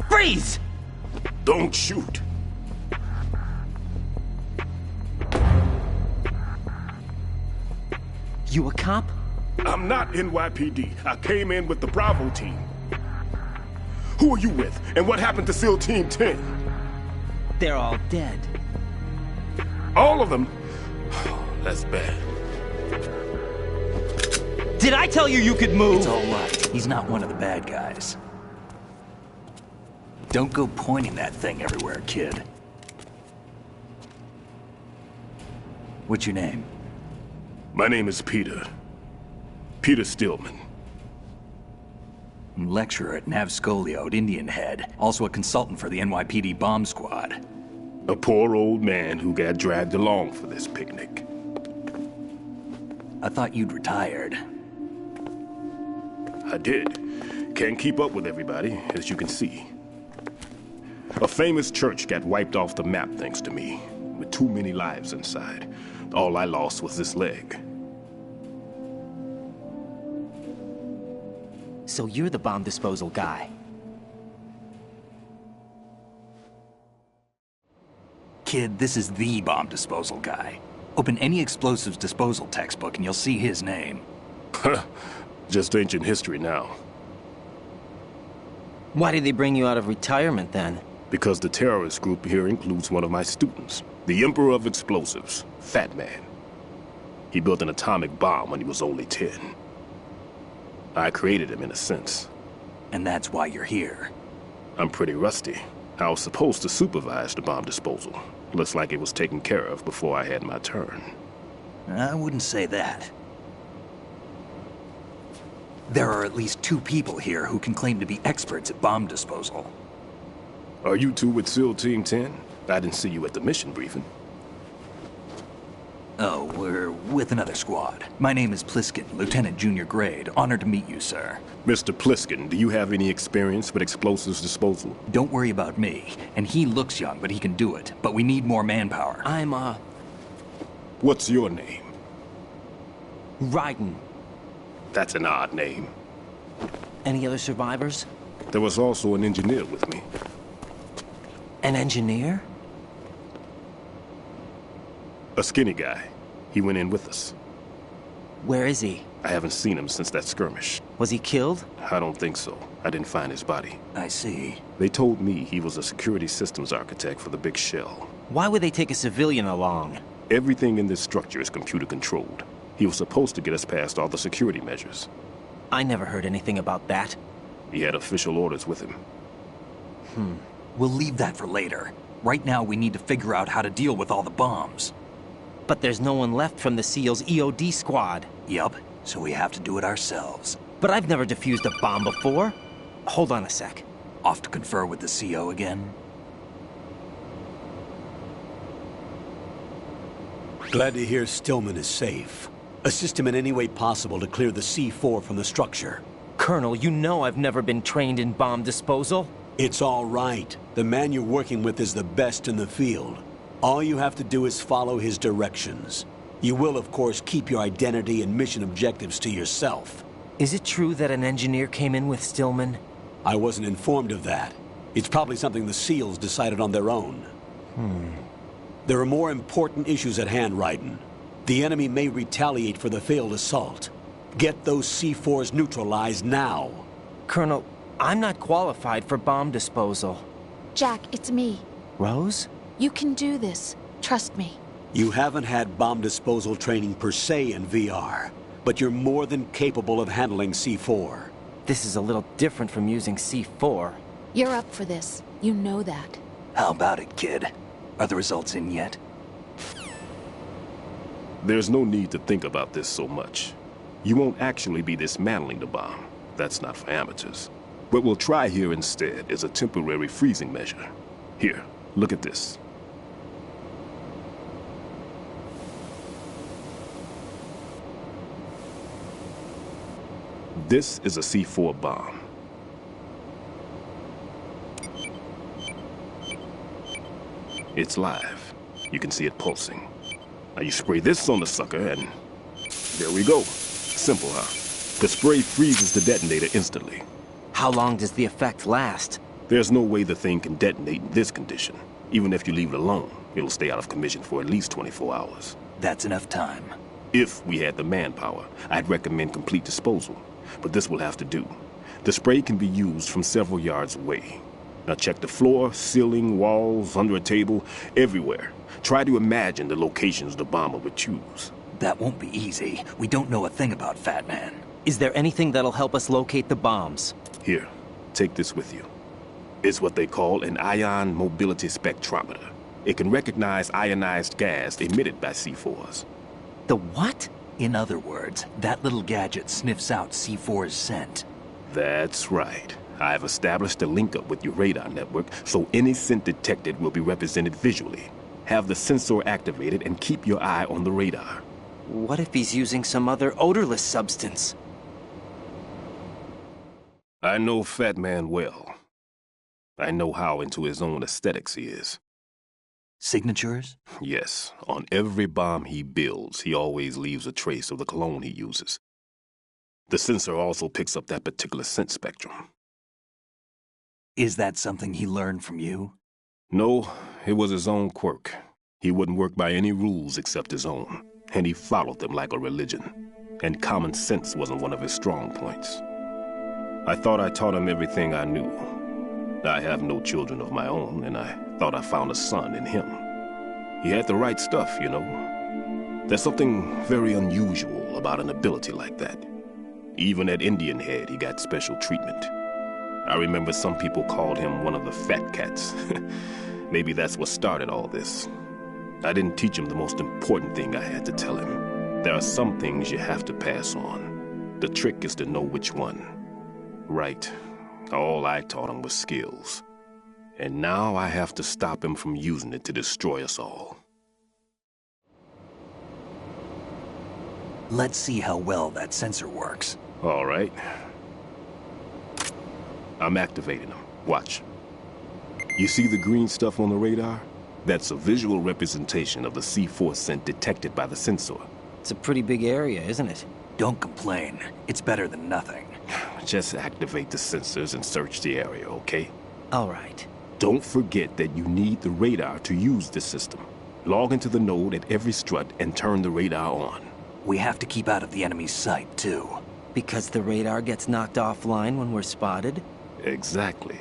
Freeze! Don't shoot. You a cop? I'm not NYPD. I came in with the Bravo team. Who are you with? And what happened to SEAL Team 10? They're all dead. All of them? Oh, that's bad. Did I tell you you could move? It's all right. He's not one of the bad guys. Don't go pointing that thing everywhere, kid. What's your name? My name is Peter. Peter Stillman. I'm lecturer at Navscolio at Indian Head. Also a consultant for the NYPD bomb squad. A poor old man who got dragged along for this picnic. I thought you'd retired. I did. Can't keep up with everybody, as you can see. A famous church got wiped off the map thanks to me, with too many lives inside. All I lost was this leg. So you're the bomb disposal guy. Kid, this is the bomb disposal guy. Open any explosives disposal textbook and you'll see his name. Just ancient history now. Why did they bring you out of retirement then? Because the terrorist group here includes one of my students, the Emperor of Explosives, Fatman. He built an atomic bomb when he was only 10. I created him in a sense. And that's why you're here. I'm pretty rusty. I was supposed to supervise the bomb disposal. Looks like it was taken care of before I had my turn. I wouldn't say that. There are at least 2 people here who can claim to be experts at bomb disposal. Are you 2 with SEAL Team 10? I didn't see you at the mission briefing. Oh, we're with another squad. My name is Pliskin, Lieutenant Junior Grade. Honored to meet you, sir. Mr. Pliskin, do you have any experience with explosives disposal? Don't worry about me. And he looks young, but he can do it. But we need more manpower. What's your name? Raiden. That's an odd name. Any other survivors? There was also an engineer with me. An engineer? A skinny guy. He went in with us. Where is he? I haven't seen him since that skirmish. Was he killed? I don't think so. I didn't find his body. I see. They told me he was a security systems architect for the big shell. Why would they take a civilian along? Everything in this structure is computer controlled. He was supposed to get us past all the security measures. I never heard anything about that. He had official orders with him. We'll leave that for later. Right now, we need to figure out how to deal with all the bombs. But there's no one left from the SEAL's EOD squad. Yup, so we have to do it ourselves. But I've never defused a bomb before. Hold on a sec. Off to confer with the CO again? Glad to hear Stillman is safe. Assist him in any way possible to clear the C4 from the structure. Colonel, you know I've never been trained in bomb disposal. It's all right. The man you're working with is the best in the field. All you have to do is follow his directions. You will, of course, keep your identity and mission objectives to yourself. Is it true that an engineer came in with Stillman? I wasn't informed of that. It's probably something the SEALs decided on their own. There are more important issues at hand, Raiden. The enemy may retaliate for the failed assault. Get those C4s neutralized now. Colonel, I'm not qualified for bomb disposal. Jack, it's me. Rose? You can do this. Trust me. You haven't had bomb disposal training per se in VR, but you're more than capable of handling C4. This is a little different from using C4. You're up for this. You know that. How about it, kid? Are the results in yet? There's no need to think about this so much. You won't actually be dismantling the bomb. That's not for amateurs. What we'll try here instead is a temporary freezing measure. Here, look at this. This is a C4 bomb. It's live. You can see it pulsing. Now you spray this on the sucker and there we go. Simple, huh? The spray freezes the detonator instantly. How long does the effect last? There's no way the thing can detonate in this condition. Even if you leave it alone, it'll stay out of commission for at least 24 hours. That's enough time. If we had the manpower, I'd recommend complete disposal. But this will have to do. The spray can be used from several yards away. Now check the floor, ceiling, walls, under a table, everywhere. Try to imagine the locations the bomber would choose. That won't be easy. We don't know a thing about Fatman. Is there anything that'll help us locate the bombs? Here, take this with you. It's what they call an ion mobility spectrometer. It can recognize ionized gas emitted by C4s. The what? In other words, that little gadget sniffs out C4's scent. That's right. I've established a link-up with your radar network, so any scent detected will be represented visually. Have the sensor activated and keep your eye on the radar. What if he's using some other odorless substance? I know Fatman well. I know how into his own aesthetics he is. Signatures? Yes. On every bomb he builds, he always leaves a trace of the cologne he uses. The sensor also picks up that particular scent spectrum. Is that something he learned from you? No, it was his own quirk. He wouldn't work by any rules except his own, and he followed them like a religion. And common sense wasn't one of his strong points. I thought I taught him everything I knew. I have no children of my own, and I thought I found a son in him. He had the right stuff, you know. There's something very unusual about an ability like that. Even at Indian Head, he got special treatment. I remember some people called him one of the fat cats. Maybe that's what started all this. I didn't teach him the most important thing I had to tell him. There are some things you have to pass on. The trick is to know which one. Right. All I taught him was skills. And now I have to stop him from using it to destroy us all. Let's see how well that sensor works. All right. I'm activating them. Watch. You see the green stuff on the radar? That's a visual representation of the C4 scent detected by the sensor. It's a pretty big area, isn't it? Don't complain. It's better than nothing. Just activate the sensors and search the area, okay? All right. Don't forget that you need the radar to use this system. Log into the node at every strut and turn the radar on. We have to keep out of the enemy's sight, too. Because the radar gets knocked offline when we're spotted? Exactly.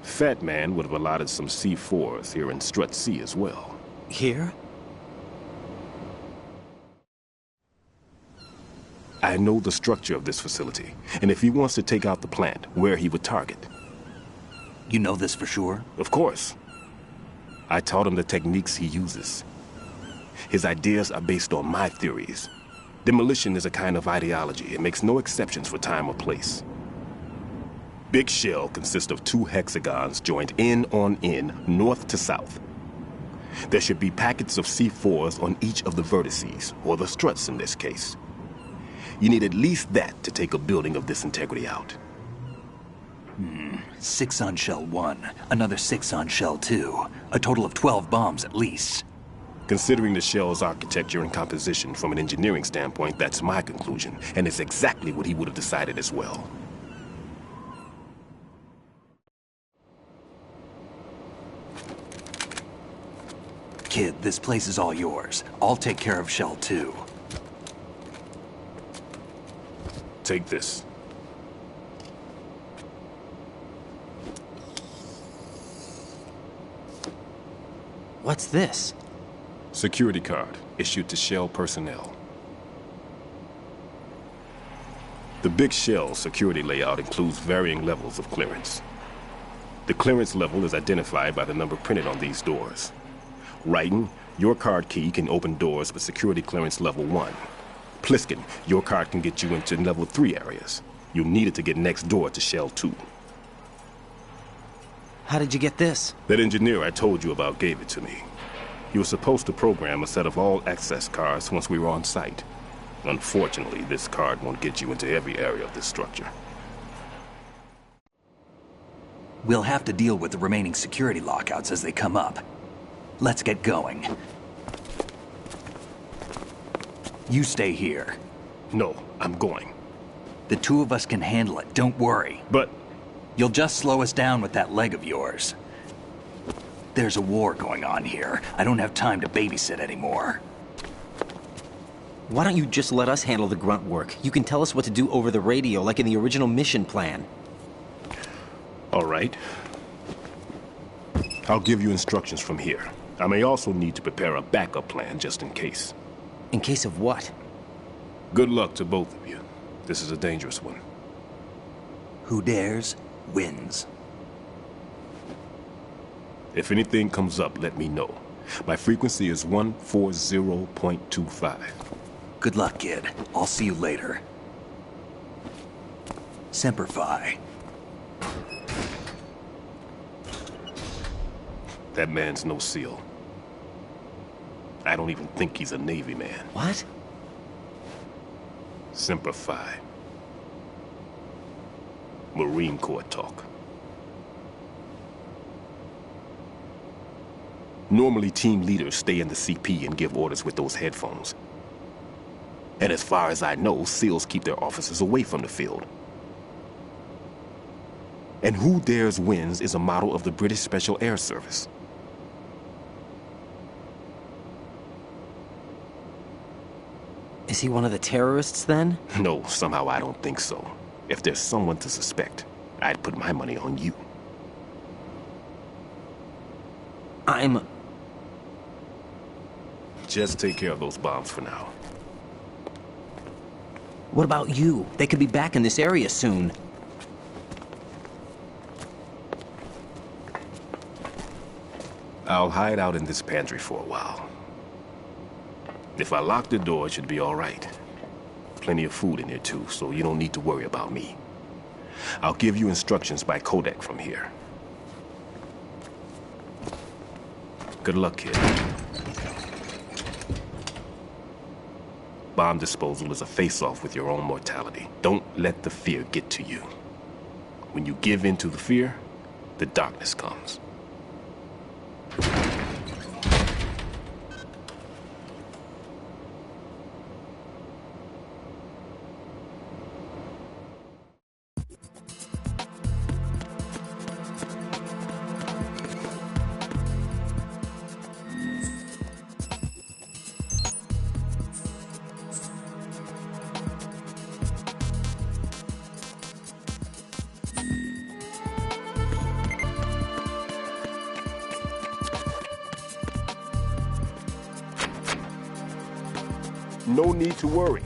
Fat Man would have allotted some C4s here in Strut C as well. Here? I know the structure of this facility, and if he wants to take out the plant, where he would target. You know this for sure? Of course. I taught him the techniques he uses. His ideas are based on my theories. Demolition is a kind of ideology. It makes no exceptions for time or place. Big shell consists of 2 hexagons joined end on end, north to south. There should be packets of C4s on each of the vertices, or the struts in this case. You need at least that to take a building of this integrity out. 6 on shell 1, another 6 on shell 2. A total of 12 bombs at least. Considering the shell's architecture and composition from an engineering standpoint, that's my conclusion, and it's exactly what he would have decided as well. Kid, this place is all yours. I'll take care of shell 2. Take this. What's this? Security card, issued to Shell personnel. The Big Shell security layout includes varying levels of clearance. The clearance level is identified by the number printed on these doors. Raiden, your card key can open doors with security clearance level 1. Pliskin, your card can get you into level 3 areas. You'll need it to get next door to Shell 2. How did you get this? That engineer I told you about gave it to me. He was supposed to program a set of all access cards once we were on site. Unfortunately, this card won't get you into every area of this structure. We'll have to deal with the remaining security lockouts as they come up. Let's get going. You stay here. No, I'm going. The 2 of us can handle it, don't worry. But... You'll just slow us down with that leg of yours. There's a war going on here. I don't have time to babysit anymore. Why don't you just let us handle the grunt work? You can tell us what to do over the radio, like in the original mission plan. All right. I'll give you instructions from here. I may also need to prepare a backup plan just in case. In case of what? Good luck to both of you. This is a dangerous one. Who dares, wins. If anything comes up, let me know. My frequency is 140.25. Good luck, kid. I'll see you later. Semper Fi. That man's no SEAL. I don't even think he's a Navy man. What? Semper Fi. Marine Corps talk. Normally, team leaders stay in the CP and give orders with those headphones. And as far as I know, SEALs keep their officers away from the field. And Who Dares Wins is a model of the British Special Air Service. Is he one of the terrorists, then? No, somehow I don't think so. If there's someone to suspect, I'd put my money on you. Just take care of those bombs for now. What about you? They could be back in this area soon. I'll hide out in this pantry for a while. If I lock the door, it should be all right. Plenty of food in here, too, so you don't need to worry about me. I'll give you instructions by codec from here. Good luck, kid. Bomb disposal is a face-off with your own mortality. Don't let the fear get to you. When you give in to the fear, the darkness comes. No need to worry.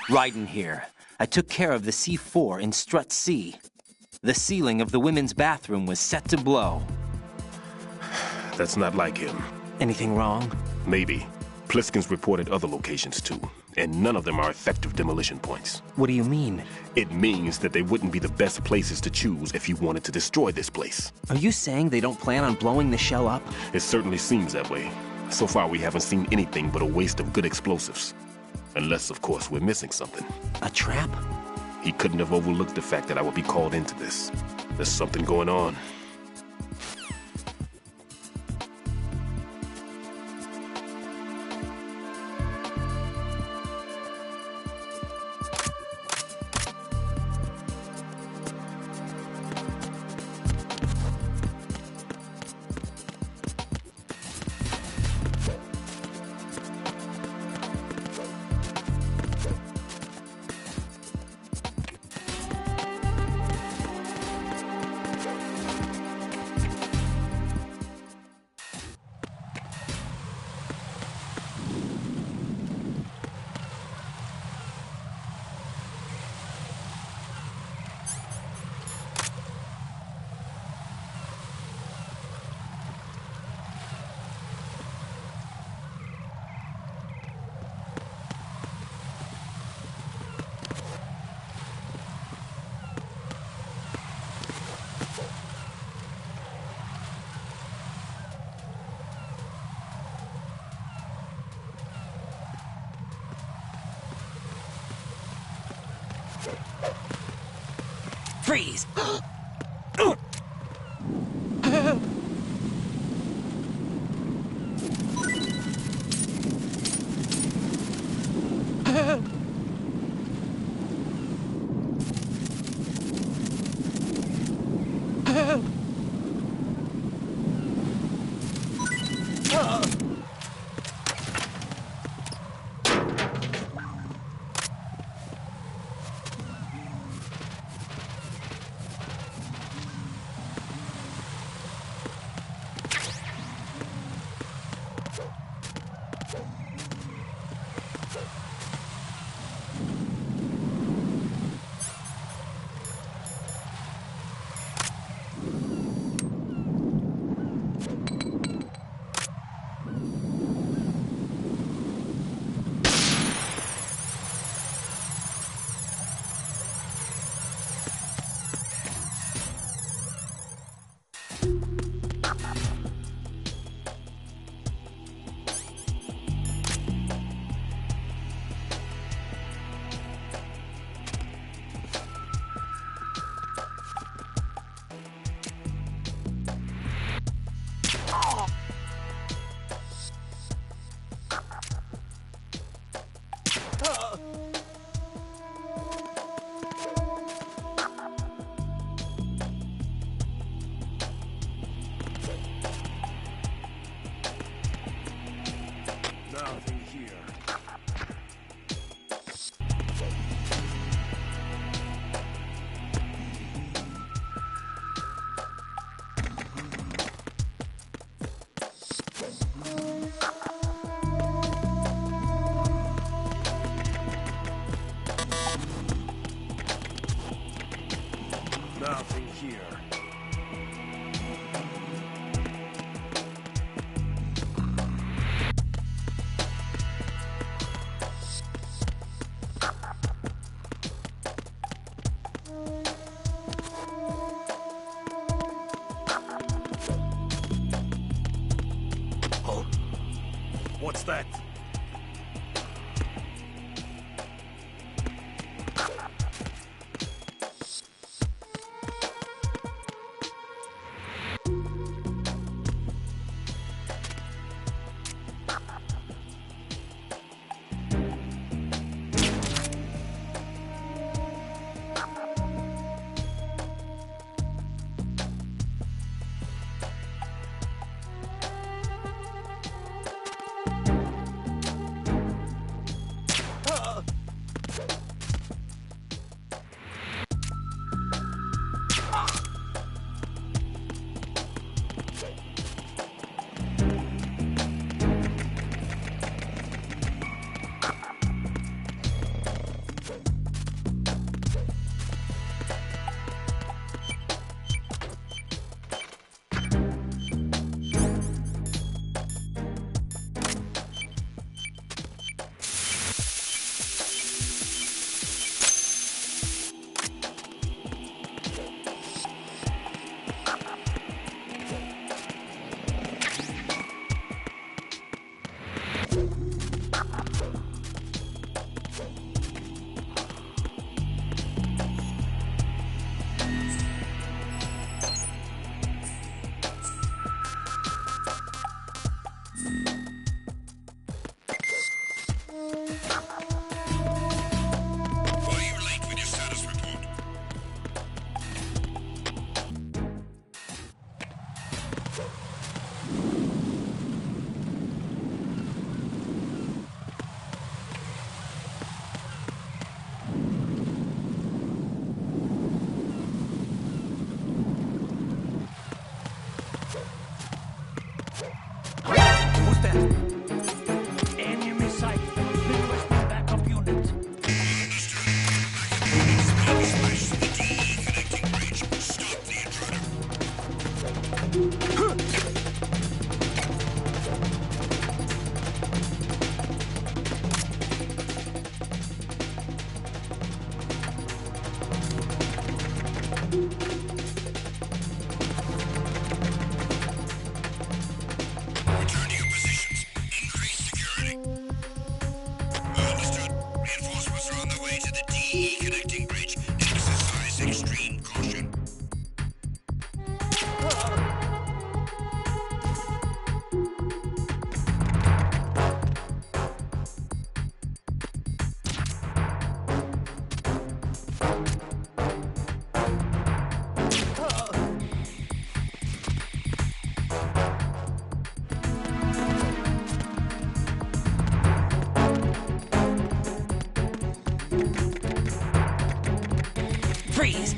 Raiden here. I took care of the C4 in Strut C. The ceiling of the women's bathroom was set to blow. That's not like him. Anything wrong? Maybe. Pliskin's reported other locations too, and none of them are effective demolition points. What do you mean? It means that they wouldn't be the best places to choose if you wanted to destroy this place. Are you saying they don't plan on blowing the shell up? It certainly seems that way. So far we haven't seen anything but a waste of good explosives. Unless, of course, we're missing something. A trap? He couldn't have overlooked the fact that I would be called into this. There's something going on. Freeze! Nothing here. Nothing here. What's that? Freeze!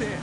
there.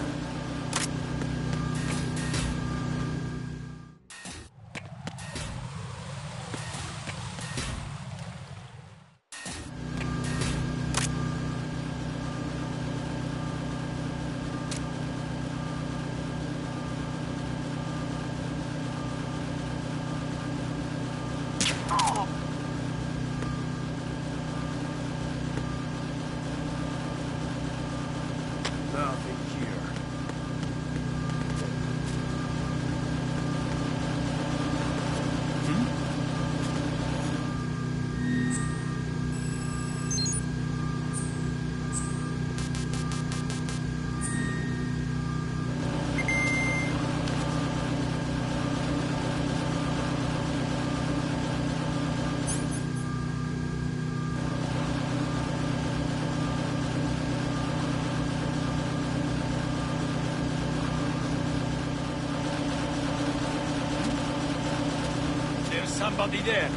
Somebody there.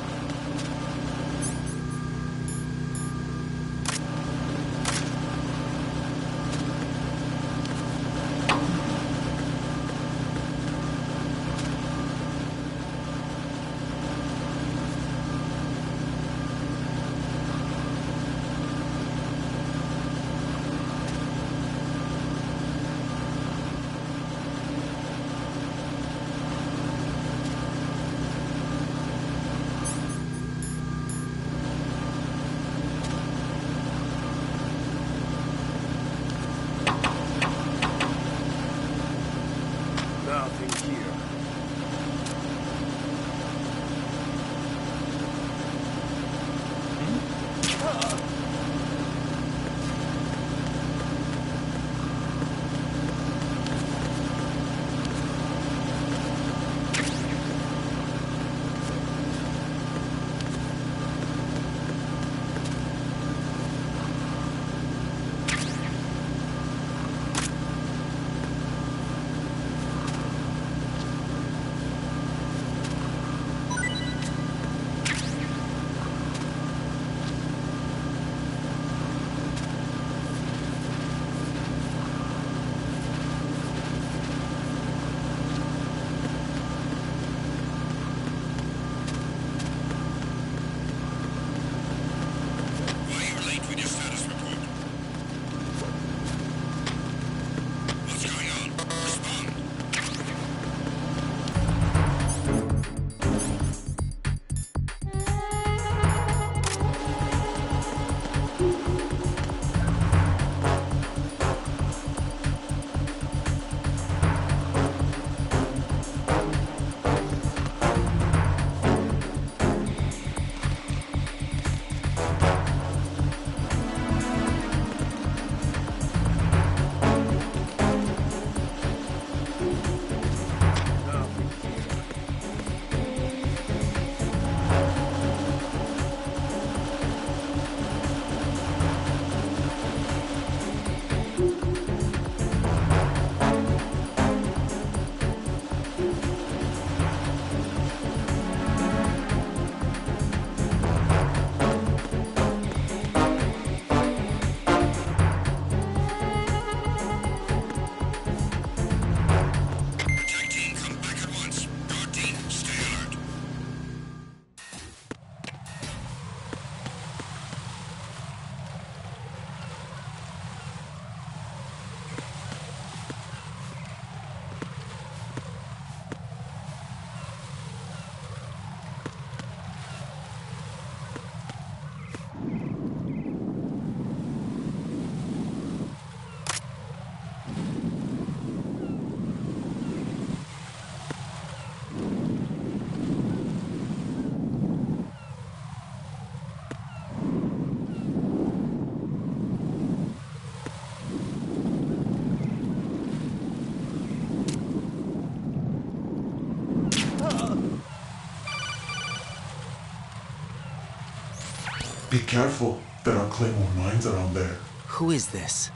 Be careful. There are Claymore mines around there. Who is this?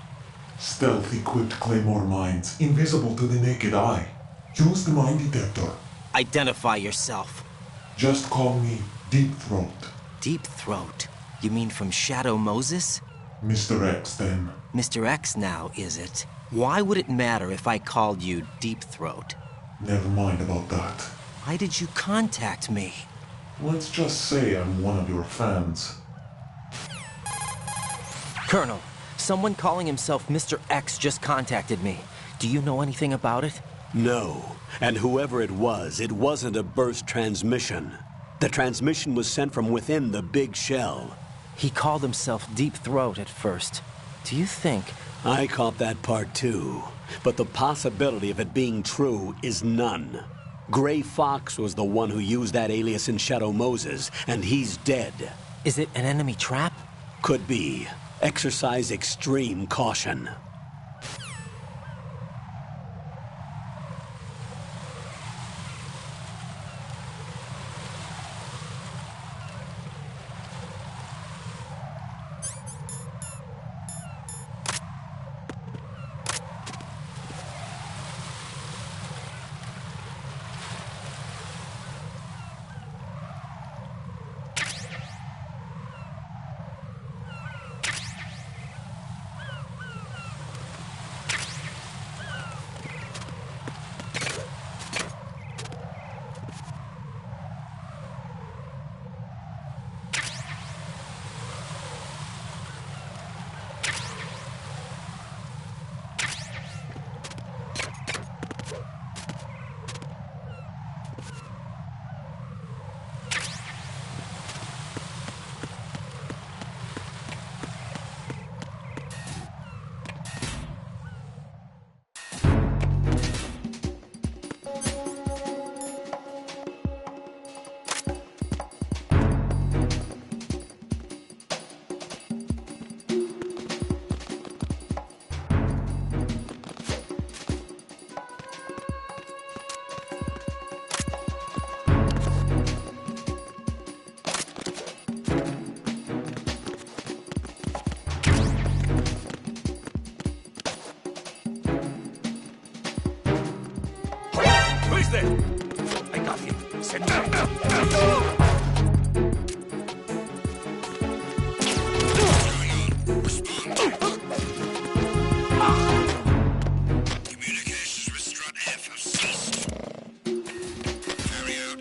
Stealth-equipped Claymore mines, invisible to the naked eye. Use the mine detector. Identify yourself. Just call me Deep Throat. Deep Throat? You mean from Shadow Moses? Mr. X, then. Mr. X now, is it? Why would it matter if I called you Deep Throat? Never mind about that. Why did you contact me? Let's just say I'm one of your fans. Colonel, someone calling himself Mr. X just contacted me. Do you know anything about it? No. And whoever it wasn't a burst transmission. The transmission was sent from within the big shell. He called himself Deep Throat at first. Do you think... I caught that part too. But the possibility of it being true is none. Gray Fox was the one who used that alias in Shadow Moses, and he's dead. Is it an enemy trap? Could be. Exercise extreme caution. I got him. Send him. Communications with Strut F have ceased. Carry out.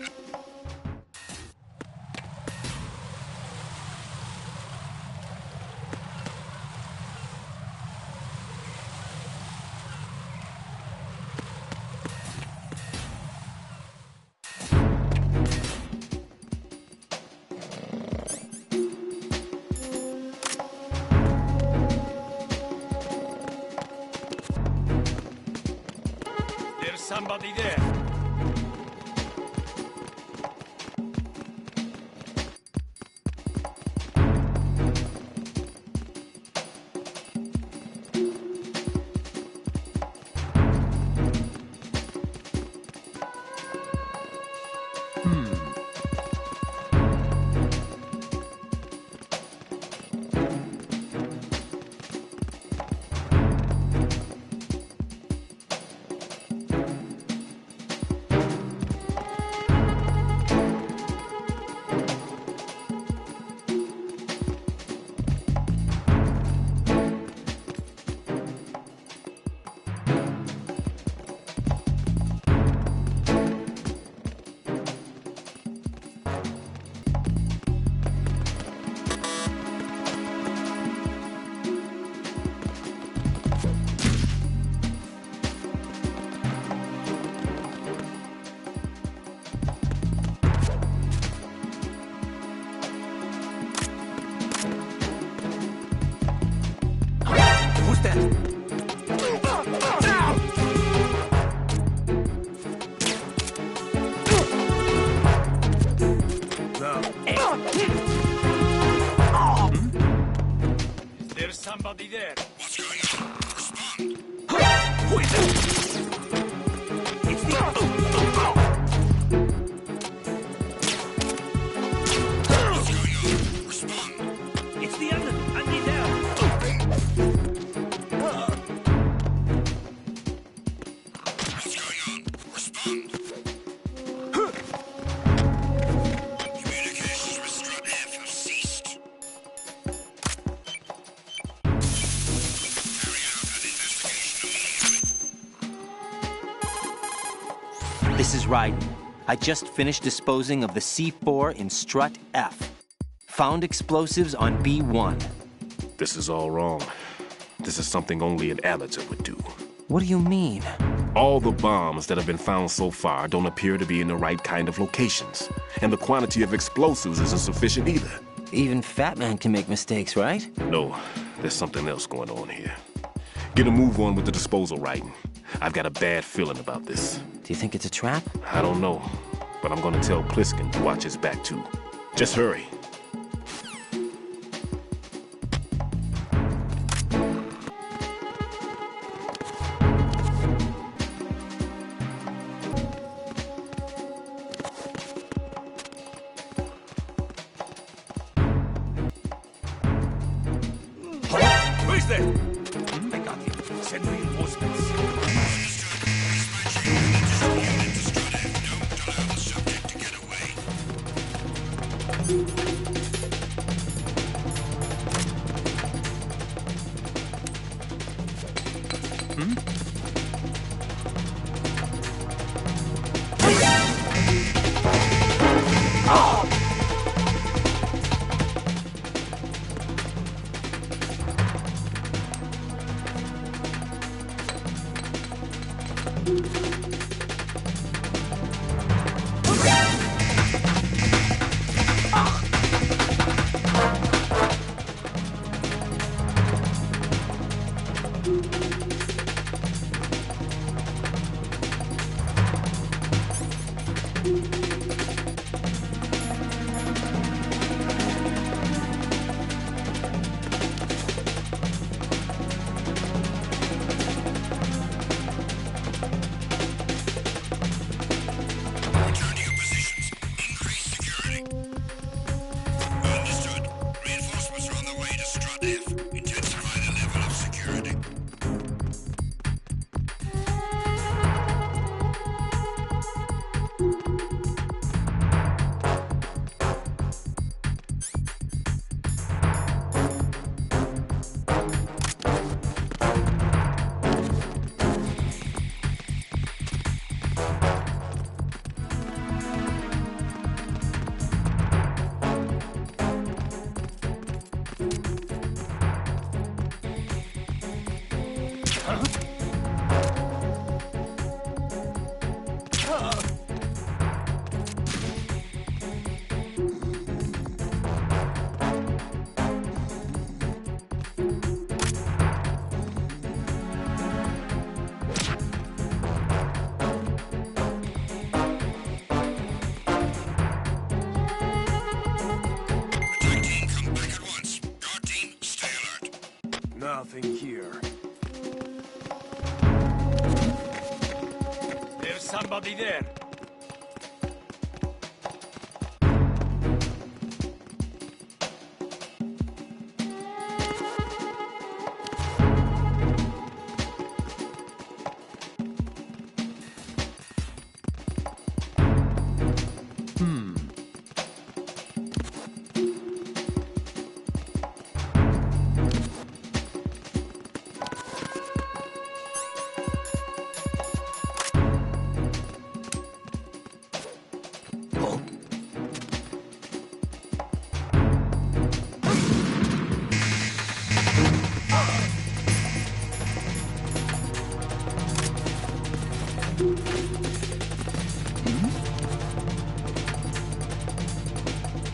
Somebody there. Somebody there. What's going on? Respond. Who is that? It's the... What's going on? Respond. It's the enemy. I need help. What's going on? Respond. Communications with Strut F have ceased. This is Raiden. I just finished disposing of the C4 in strut F. Found explosives on B1. This is all wrong. This is something only an amateur would do. What do you mean? All the bombs that have been found so far don't appear to be in the right kind of locations. And the quantity of explosives isn't sufficient either. Even Fatman can make mistakes, right? No, there's something else going on here. Get a move on with the disposal, Raiden. I've got a bad feeling about this. Do you think it's a trap? I don't know, but I'm gonna tell Pliskin to watch his back too. Just hurry. Who's there? I got him. Send reinforcements. Nothing here. There's somebody there.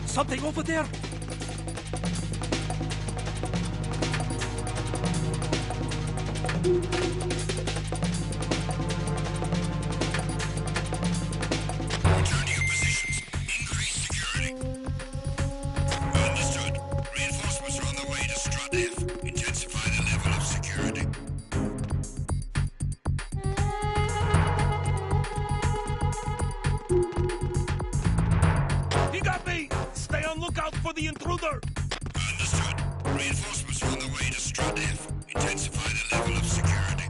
Something over there? Return to your positions. Increase security. Understood. Reinforcements are on the way to strut F. Intensify the level of security. He got me! Stay on lookout for the intruder! Understood. Reinforcements are on the way to strut F. Intensify the level of security.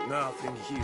Nothing here.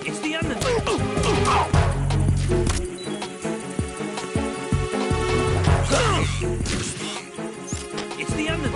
It's the onion. It's the onion.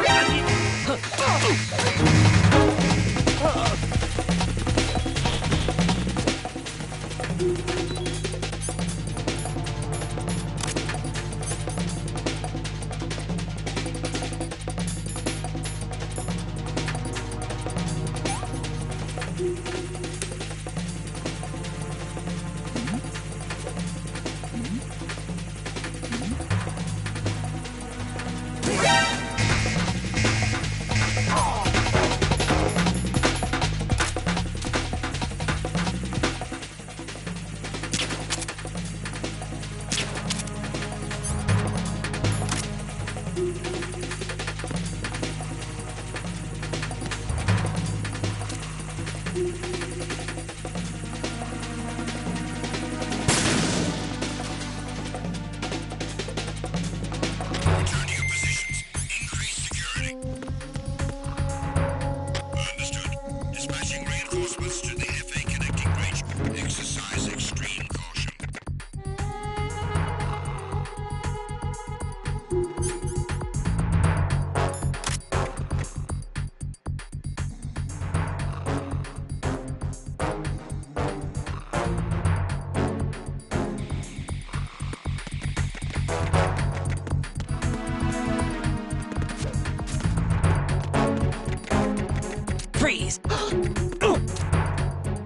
Freeze!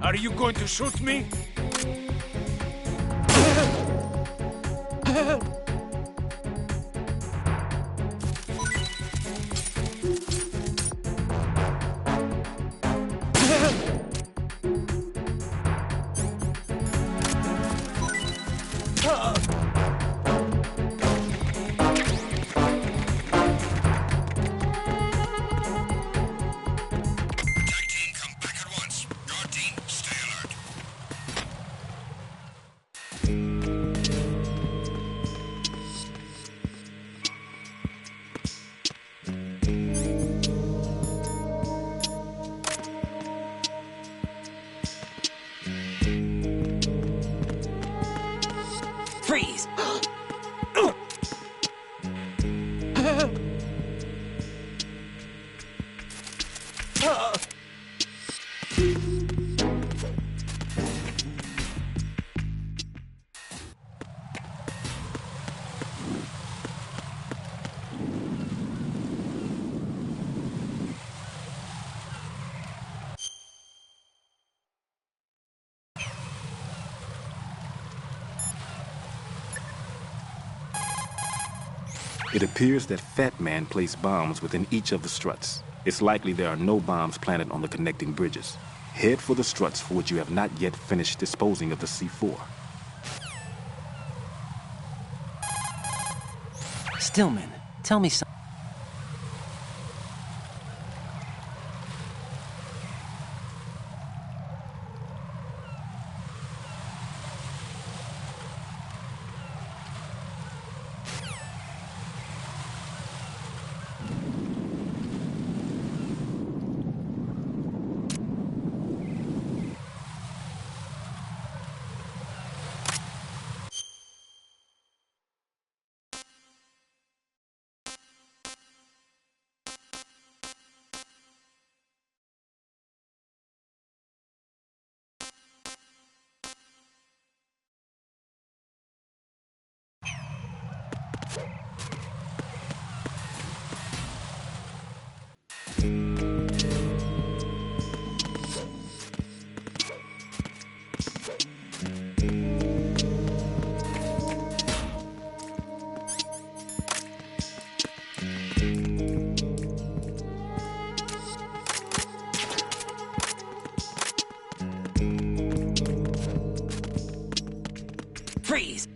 Are you going to shoot me? It appears that Fatman placed bombs within each of the struts. It's likely there are no bombs planted on the connecting bridges. Head for the struts for which you have not yet finished disposing of the C4. Stillman, tell me something. Freeze!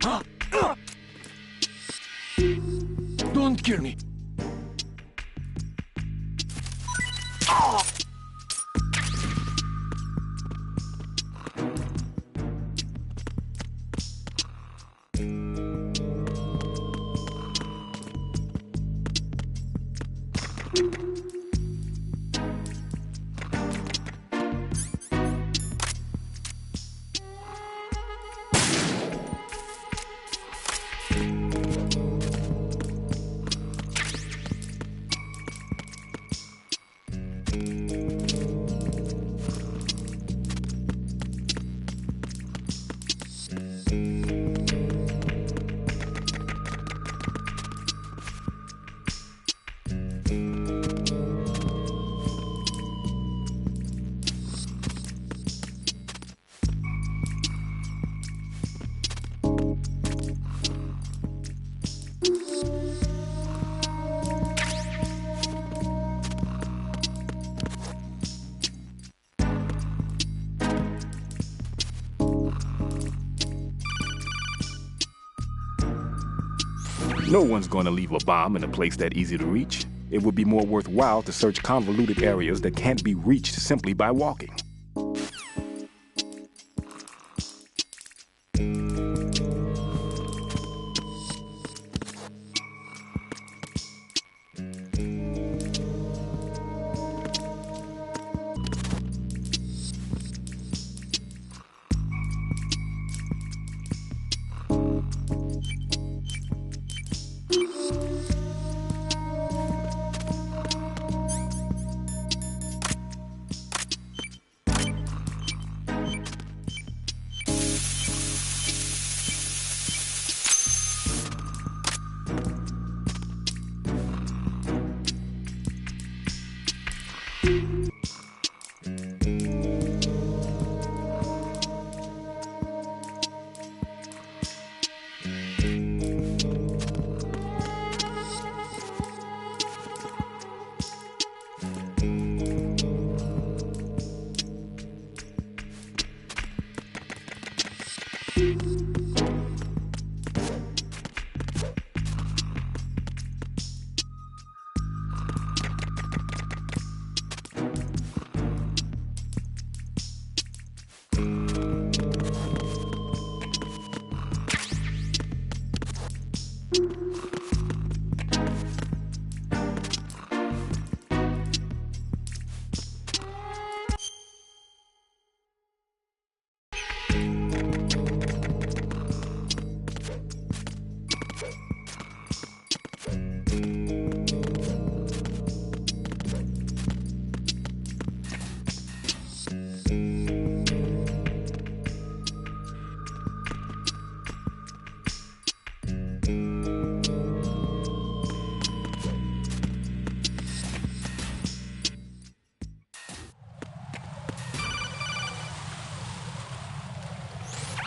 Don't kill me! No one's going to leave a bomb in a place that easy to reach. It would be more worthwhile to search convoluted areas that can't be reached simply by walking.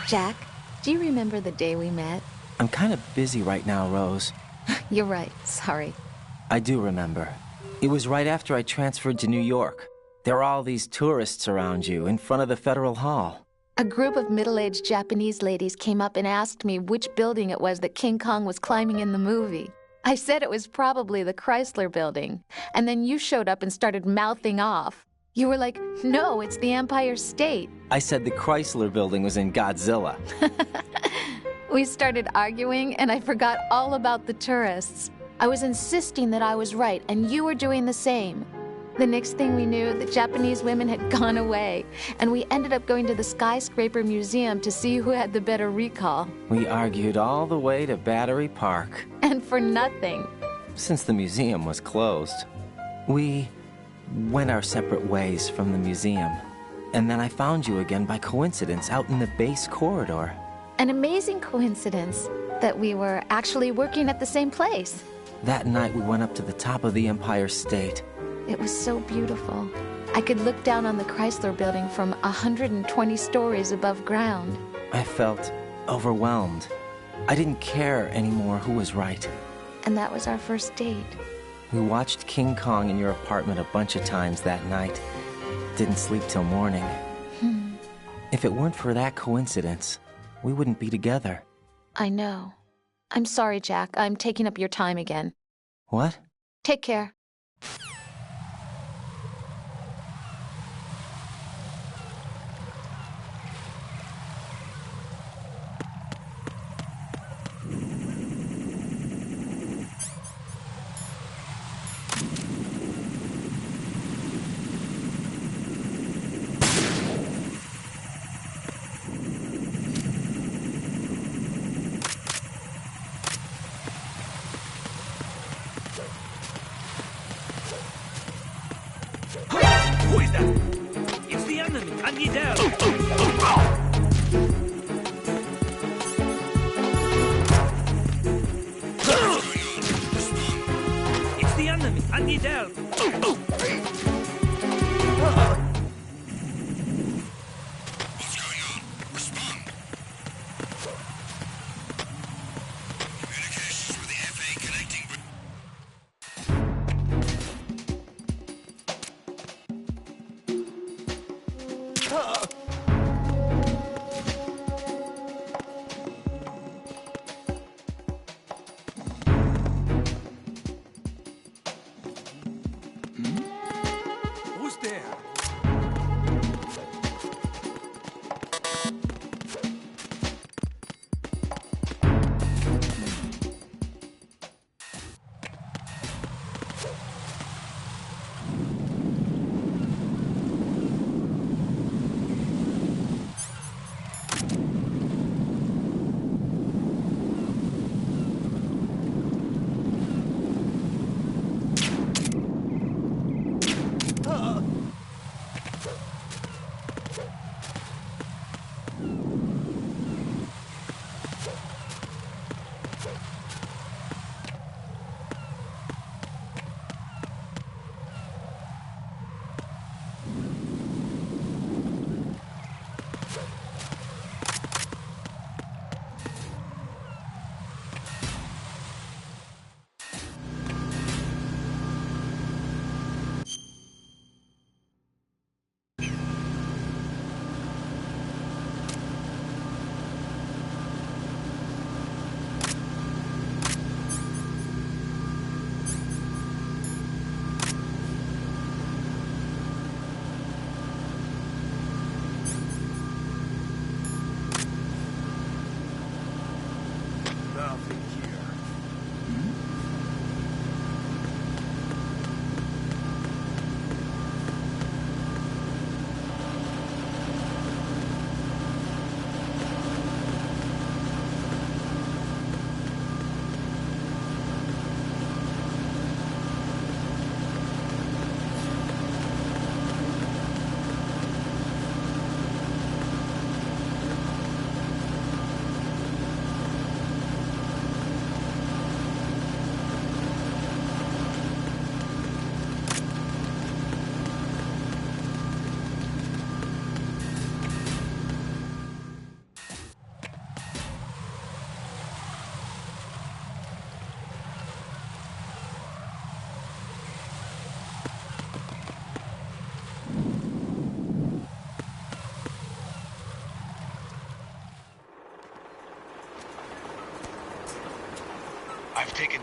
Jack, do you remember the day we met? I'm kind of busy right now, Rose. You're right. Sorry. I do remember. It was right after I transferred to New York. There were all these tourists around you in front of the Federal Hall. A group of middle-aged Japanese ladies came up and asked me which building it was that King Kong was climbing in the movie. I said it was probably the Chrysler building. And then you showed up and started mouthing off. You were like, no, it's the Empire State. I said the Chrysler building was in Godzilla. We started arguing, and I forgot all about the tourists. I was insisting that I was right, and you were doing the same. The next thing we knew, the Japanese women had gone away, and we ended up going to the Skyscraper Museum to see who had the better recall. We argued all the way to Battery Park. And for nothing. Since the museum was closed, we went our separate ways from the museum. And then I found you again by coincidence out in the base corridor. An amazing coincidence that we were actually working at the same place. That night we went up to the top of the Empire State. It was so beautiful. I could look down on the Chrysler building from 120 stories above ground. I felt overwhelmed. I didn't care anymore who was right. And that was our first date. We watched King Kong in your apartment a bunch of times that night. Didn't sleep till morning. If it weren't for that coincidence, we wouldn't be together. I know. I'm sorry, Jack. I'm taking up your time again. What? Take care. Who is that? It's the enemy! I need help! It's the enemy! I need help! What's going on? Respond. Communications with the FA connecting.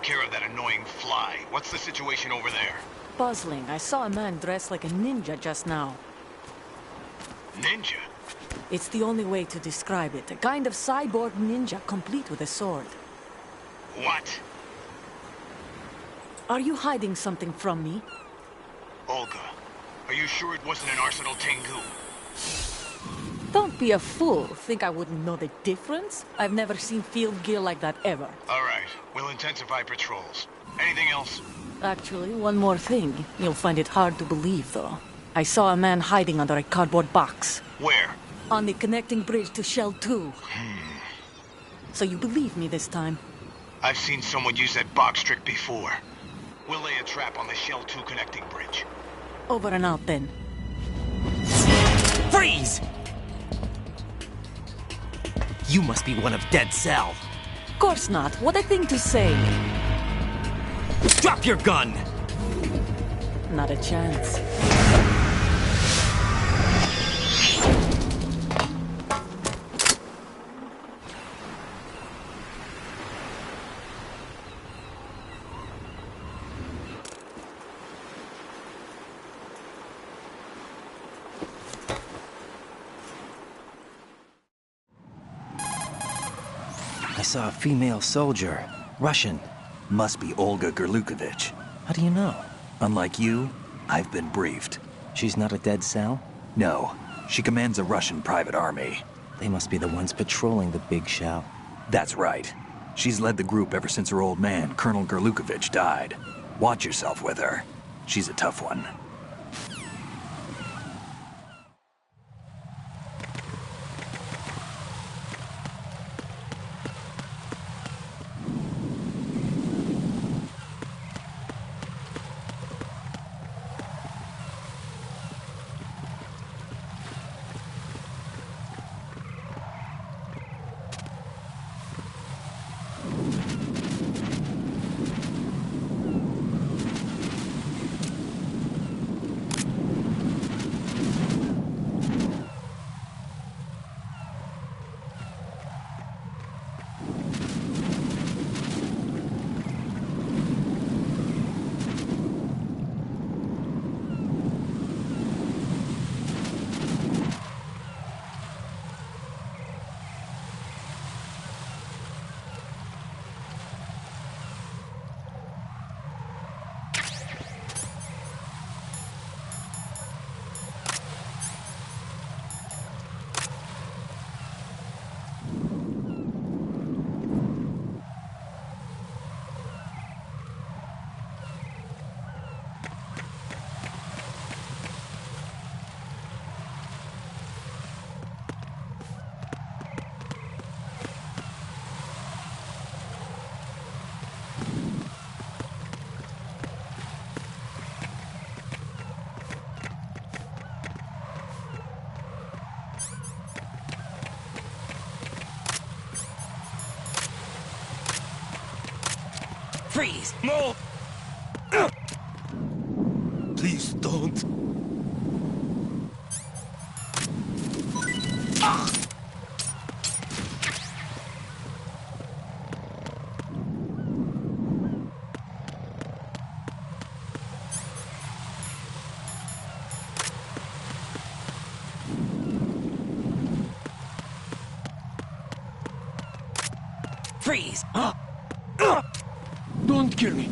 care of that annoying fly. What's the situation over there? Puzzling. I saw a man dressed like a ninja just now. Ninja? It's the only way to describe it. A kind of cyborg ninja, complete with a sword. What? Are you hiding something from me? Olga, are you sure it wasn't an Arsenal Tengu? Don't be a fool. Think I wouldn't know the difference? I've never seen field gear like that ever. All right, we'll intensify patrols. Anything else? Actually, one more thing. You'll find it hard to believe, though. I saw a man hiding under a cardboard box. Where? On the connecting bridge to Shell 2. So you believe me this time? I've seen someone use that box trick before. We'll lay a trap on the Shell 2 connecting bridge. Over and out, then. Freeze! You must be one of Dead Cell. Of course not. What a thing to say. Drop your gun! Not a chance. I saw a female soldier. Russian. Must be Olga Gerlukovich. How do you know? Unlike you, I've been briefed. She's not a Dead Cell? No. She commands a Russian private army. They must be the ones patrolling the big shell. That's right. She's led the group ever since her old man, Colonel Gerlukovich, died. Watch yourself with her. She's a tough one. Freeze! No! Please don't. Freeze! Don't kill me.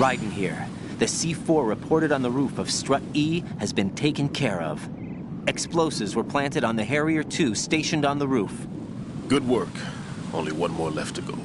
Raiden here. The C4 reported on the roof of Strut E has been taken care of. Explosives were planted on the Harrier 2 stationed on the roof. Good work. Only one more left to go.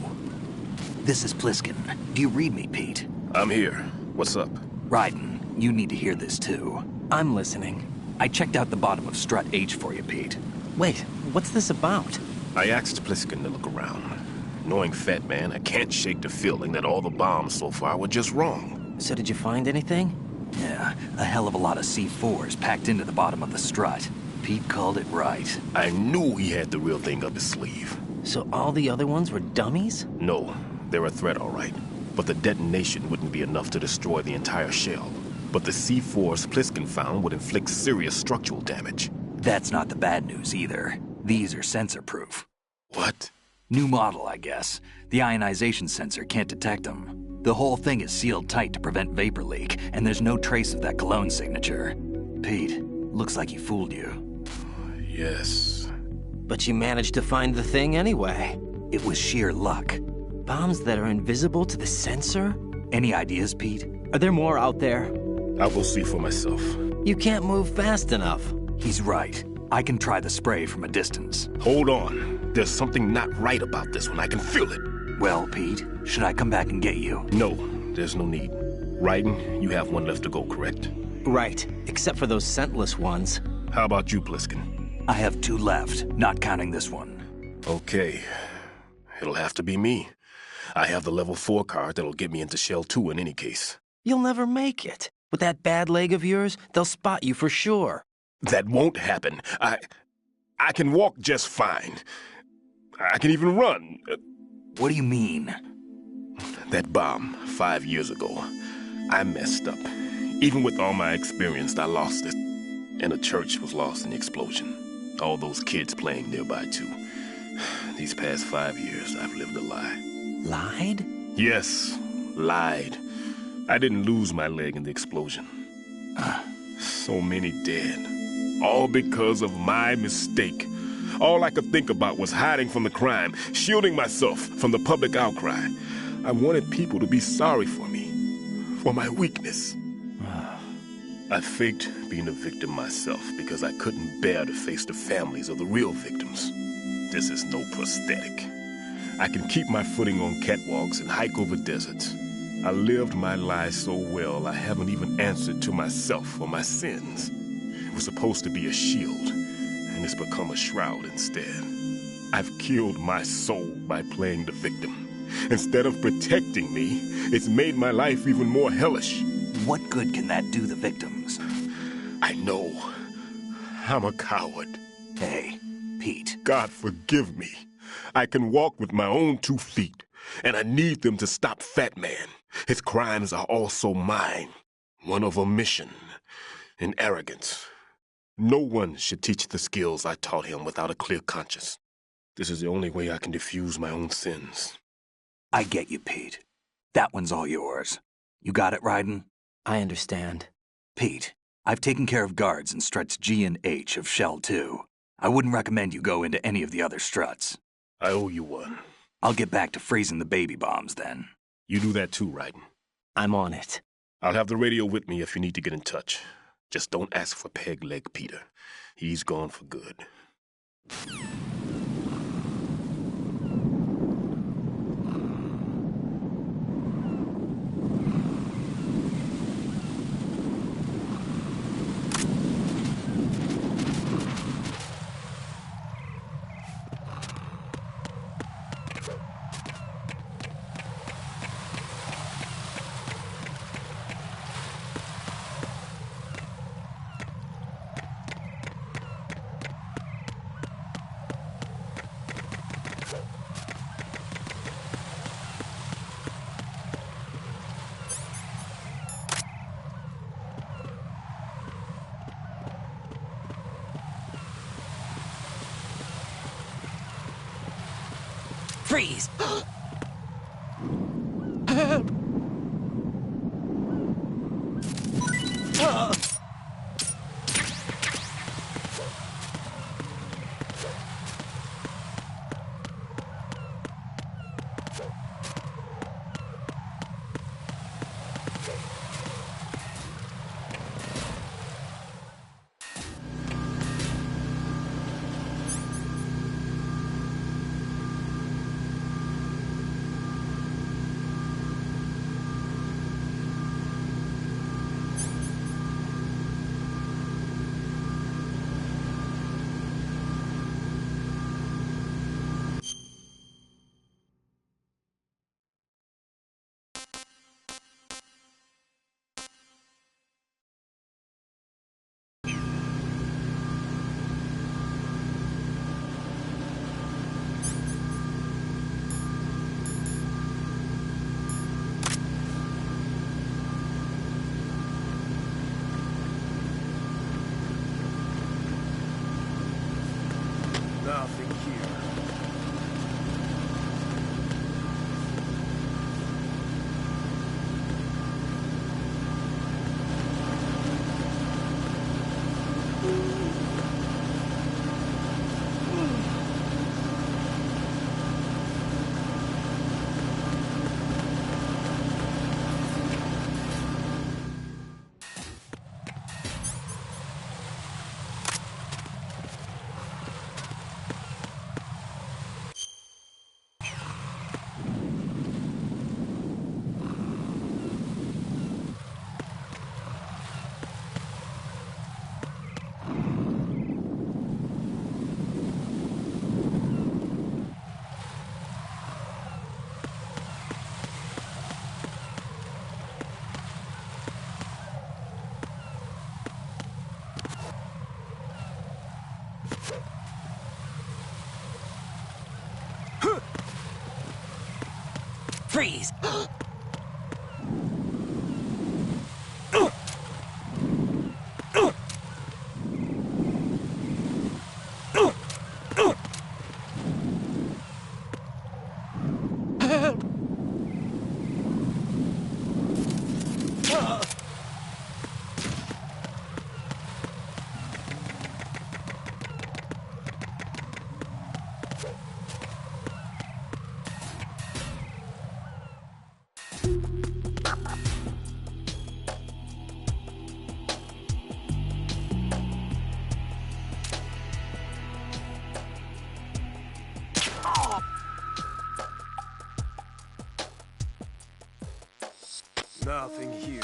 This is Pliskin. Do you read me, Pete? I'm here. What's up? Raiden, you need to hear this too. I'm listening. I checked out the bottom of Strut H for you, Pete. Wait, what's this about? I asked Pliskin to look around. Knowing Fat Man, I can't shake the feeling that all the bombs so far were just wrong. So did you find anything? Yeah, a hell of a lot of C4s packed into the bottom of the strut. Pete called it right. I knew he had the real thing up his sleeve. So all the other ones were dummies? No, they're a threat, all right. But the detonation wouldn't be enough to destroy the entire shell. But the C4s Pliskin found would inflict serious structural damage. That's not the bad news either. These are sensor-proof. What? New model, I guess. The ionization sensor can't detect them. The whole thing is sealed tight to prevent vapor leak, and there's no trace of that cologne signature. Pete, looks like he fooled you. Yes. But you managed to find the thing anyway. It was sheer luck. Bombs that are invisible to the sensor? Any ideas, Pete? Are there more out there? I'll go see for myself. You can't move fast enough. He's right. I can try the spray from a distance. Hold on. There's something not right about this one. I can feel it. Well, Pete, should I come back and get you? No, there's no need. Raiden, you have one left to go, correct? Right, except for those scentless ones. How about you, Pliskin? I have 2 left, not counting this one. Okay. It'll have to be me. I have the level 4 card that'll get me into Shell 2 in any case. You'll never make it. With that bad leg of yours, they'll spot you for sure. That won't happen. I can walk just fine. I can even run. What do you mean? That bomb 5 years ago. I messed up. Even with all my experience, I lost it. And the church was lost in the explosion. All those kids playing nearby, too. These past 5 years, I've lived a lie. Lied? Yes, lied. I didn't lose my leg in the explosion. So many dead. All because of my mistake. All I could think about was hiding from the crime, shielding myself from the public outcry. I wanted people to be sorry for me, for my weakness. I faked being a victim myself because I couldn't bear to face the families of the real victims. This is no prosthetic. I can keep my footing on catwalks and hike over deserts. I lived my lie so well I haven't even answered to myself for my sins. It was supposed to be a shield, and it's become a shroud instead. I've killed my soul by playing the victim. Instead of protecting me, it's made my life even more hellish. What good can that do the victims? I know. I'm a coward. Hey, Pete. God forgive me. I can walk with my own 2 feet, and I need them to stop Fat Man. His crimes are also mine. One of omission and arrogance. No one should teach the skills I taught him without a clear conscience. This is the only way I can diffuse my own sins. I get you, Pete. That one's all yours. You got it, Raiden? I understand. Pete, I've taken care of guards in struts G and H of Shell 2. I wouldn't recommend you go into any of the other struts. I owe you one. I'll get back to freezing the baby bombs then. You do that too, Raiden. I'm on it. I'll have the radio with me if you need to get in touch. Just don't ask for Peg Leg Peter. He's gone for good. Freeze! Freeze! Nothing here.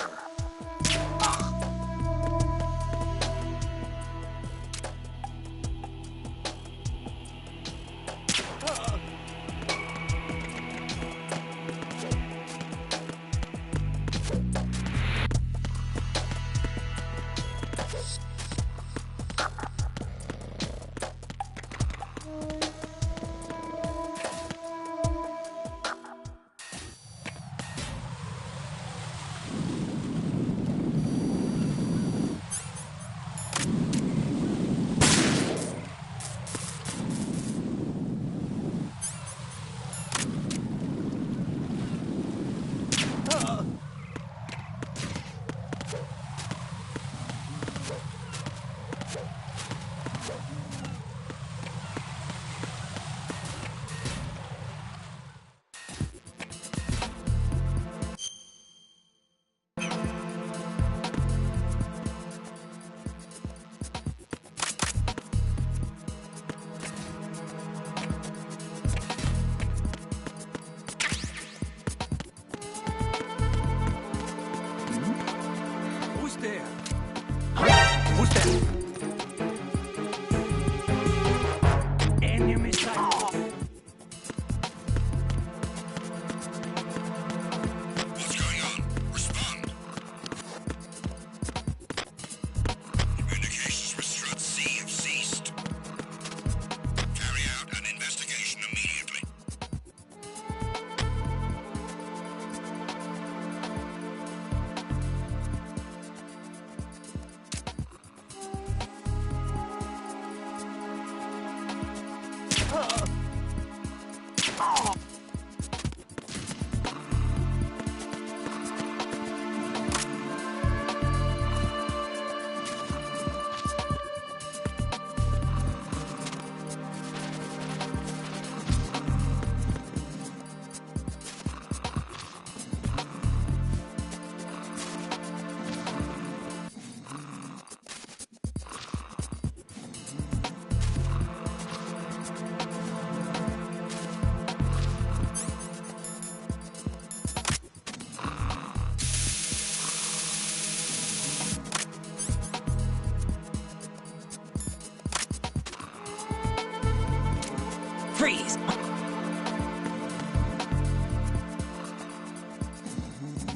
Freeze!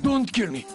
Don't kill me.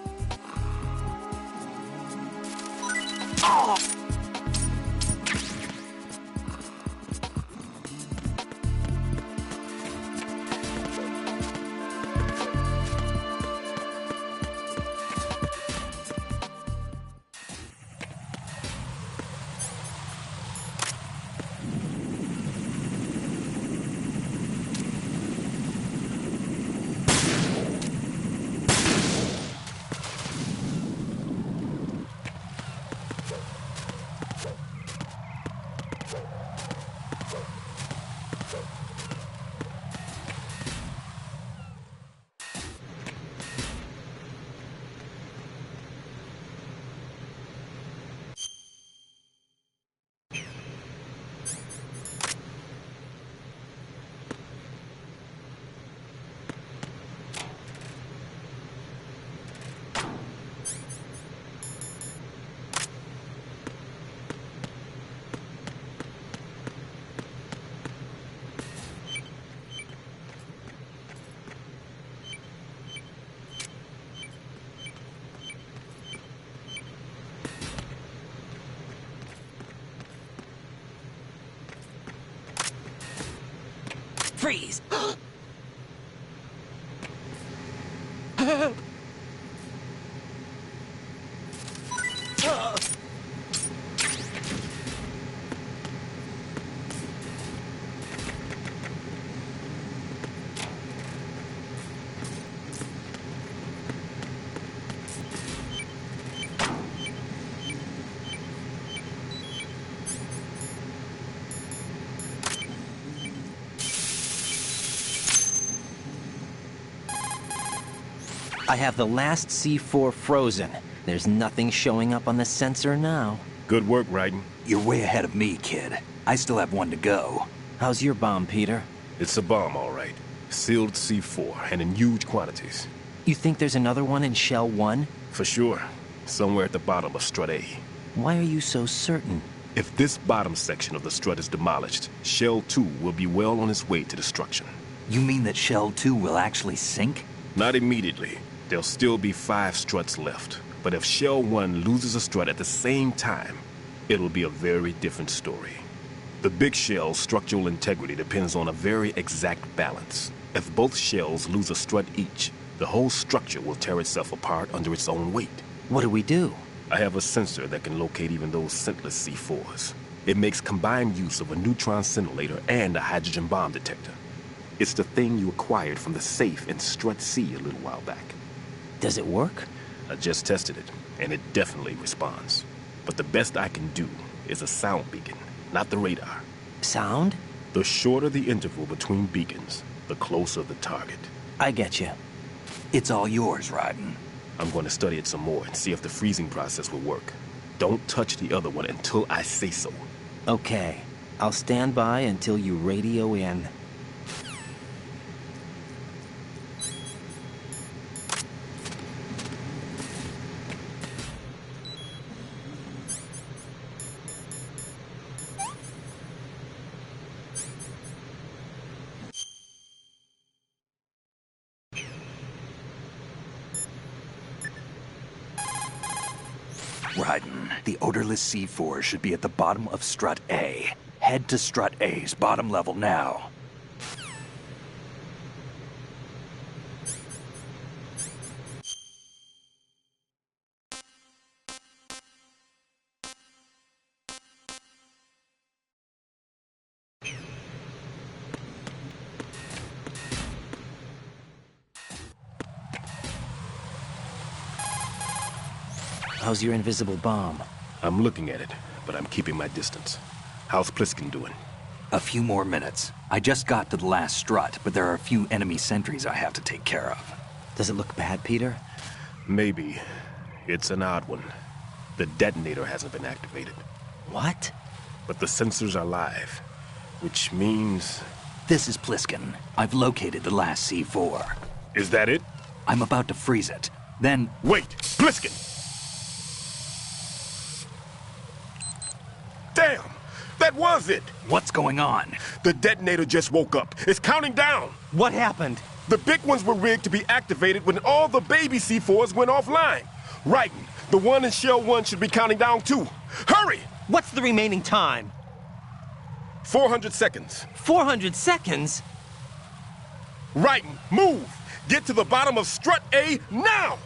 Freeze! I have the last C4 frozen. There's nothing showing up on the sensor now. Good work, Raiden. You're way ahead of me, kid. I still have one to go. How's your bomb, Peter? It's a bomb, all right. Sealed C4, and in huge quantities. You think there's another one in Shell 1? For sure. Somewhere at the bottom of Strut A. Why are you so certain? If this bottom section of the strut is demolished, Shell 2 will be well on its way to destruction. You mean that Shell 2 will actually sink? Not immediately. There'll still be 5 struts left. But if Shell 1 loses a strut at the same time, it'll be a very different story. The big shell's structural integrity depends on a very exact balance. If both shells lose a strut each, the whole structure will tear itself apart under its own weight. What do we do? I have a sensor that can locate even those scentless C4s. It makes combined use of a neutron scintillator and a hydrogen bomb detector. It's the thing you acquired from the safe in Strut C a little while back. Does it work? I just tested it, and it definitely responds. But the best I can do is a sound beacon, not the radar. Sound? The shorter the interval between beacons, the closer the target. I get you. It's all yours, Raiden. I'm going to study it some more and see if the freezing process will work. Don't touch the other one until I say so. Okay. I'll stand by until you radio in. Raiden, the odorless C4 should be at the bottom of Strut A. Head to Strut A's bottom level now. How's your invisible bomb? I'm looking at it, but I'm keeping my distance. How's Pliskin doing? A few more minutes. I just got to the last strut, but there are a few enemy sentries I have to take care of. Does it look bad, Peter? Maybe. It's an odd one. The detonator hasn't been activated. What? But the sensors are live, which means... This is Pliskin. I've located the last C4. Is that it? I'm about to freeze it. Then... Wait! Pliskin! Damn! That was it! What's going on? The detonator just woke up. It's counting down! What happened? The big ones were rigged to be activated when all the baby C4s went offline. Raiden, the one in Shell 1 should be counting down too. Hurry! What's the remaining time? 400 seconds. 400 seconds? Raiden, move! Get to the bottom of Strut A now!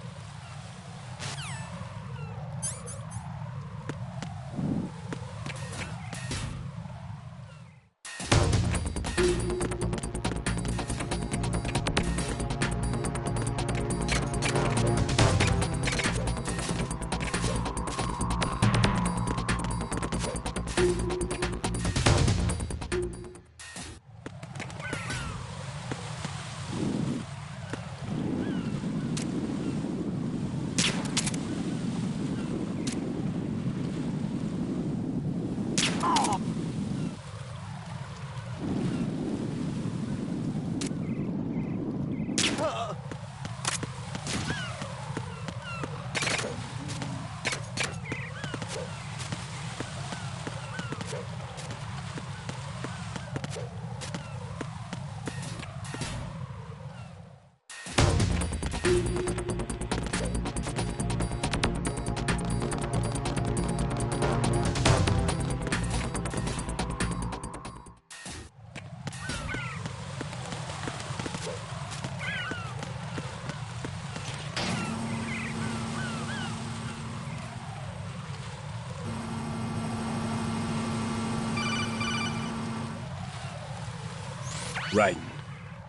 Raiden,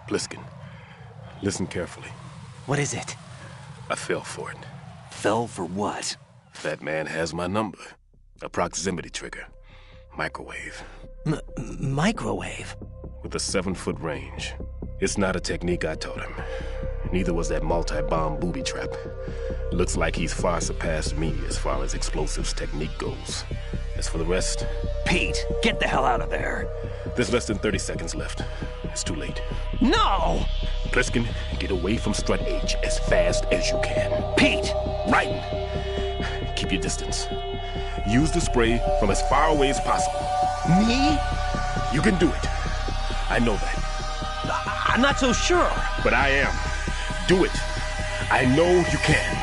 Pliskin, listen carefully. What is it? I fell for it. Fell for what? That man has my number. A proximity trigger. Microwave. Microwave? With a 7-foot range. It's not a technique I taught him. Neither was that multi-bomb booby trap. Looks like he's far surpassed me as far as explosives technique goes. As for the rest... Pete, get the hell out of there. There's less than 30 seconds left. It's too late. No! Pliskin, get away from Strut H as fast as you can. Pete! Raiden, keep your distance. Use the spray from as far away as possible. Me? You can do it. I know that. I'm not so sure. But I am. Do it. I know you can.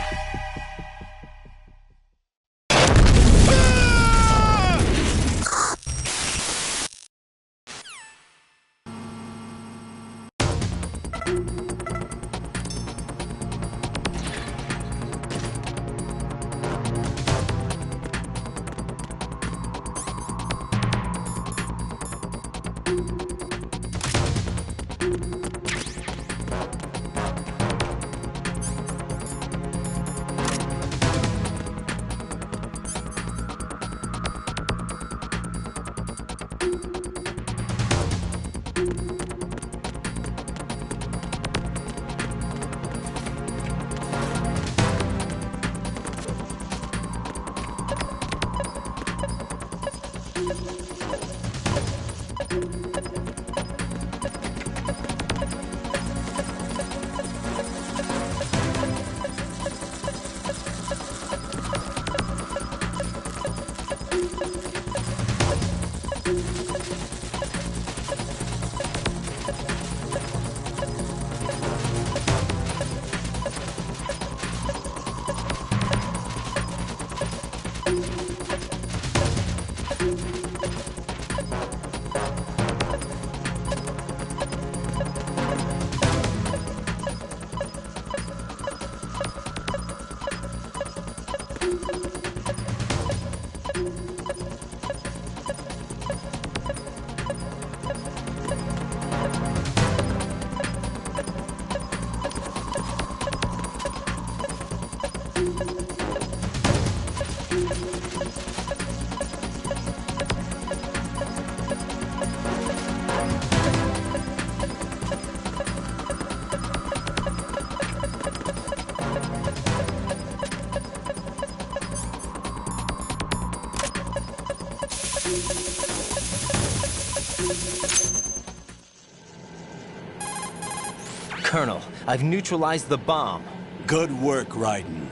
Colonel, I've neutralized the bomb. Good work, Raiden.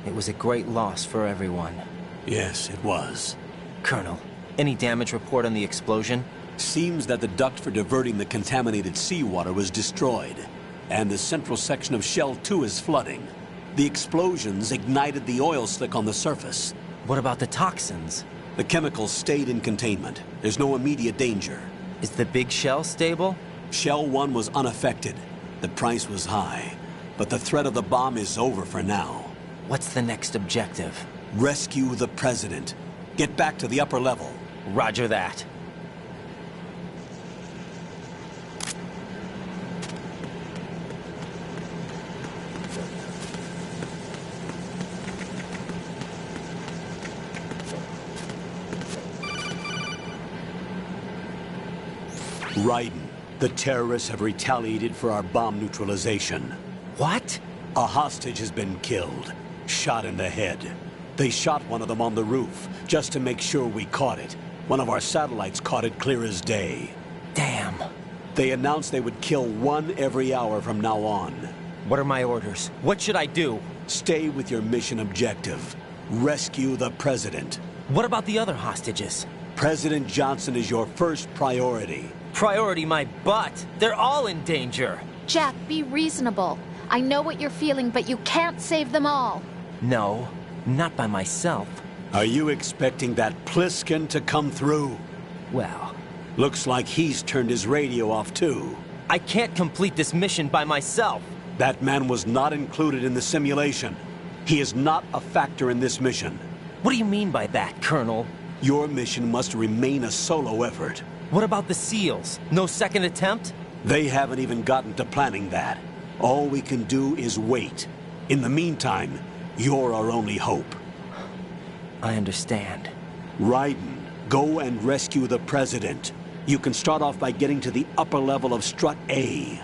It was a great loss for everyone. Yes, it was. Colonel, any damage report on the explosion? Seems that the duct for diverting the contaminated seawater was destroyed, and the central section of Shell 2 is flooding. The explosions ignited the oil slick on the surface. What about the toxins? The chemicals stayed in containment. There's no immediate danger. Is the big shell stable? Shell 1 was unaffected. The price was high, but the threat of the bomb is over for now. What's the next objective? Rescue the President. Get back to the upper level. Roger that. Raiden, the terrorists have retaliated for our bomb neutralization. What? A hostage has been killed, shot in the head. They shot one of them on the roof, just to make sure we caught it. One of our satellites caught it clear as day. Damn. They announced they would kill one every hour from now on. What are my orders? What should I do? Stay with your mission objective. Rescue the President. What about the other hostages? President Johnson is your first priority. Priority my butt. They're all in danger. Jack, be reasonable. I know what you're feeling, but you can't save them all. No, not by myself. Are you expecting that Pliskin to come through? Well... Looks like he's turned his radio off too. I can't complete this mission by myself. That man was not included in the simulation. He is not a factor in this mission. What do you mean by that, Colonel? Your mission must remain a solo effort. What about the SEALs? No second attempt? They haven't even gotten to planning that. All we can do is wait. In the meantime, you're our only hope. I understand. Raiden, go and rescue the President. You can start off by getting to the upper level of Strut A.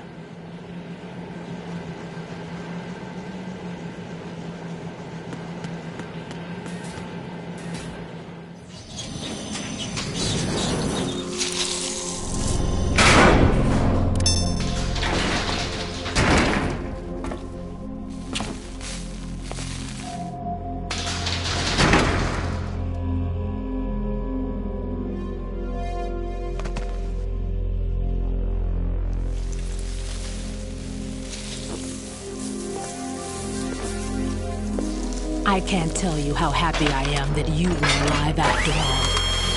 I can't tell you how happy I am that you were alive after all.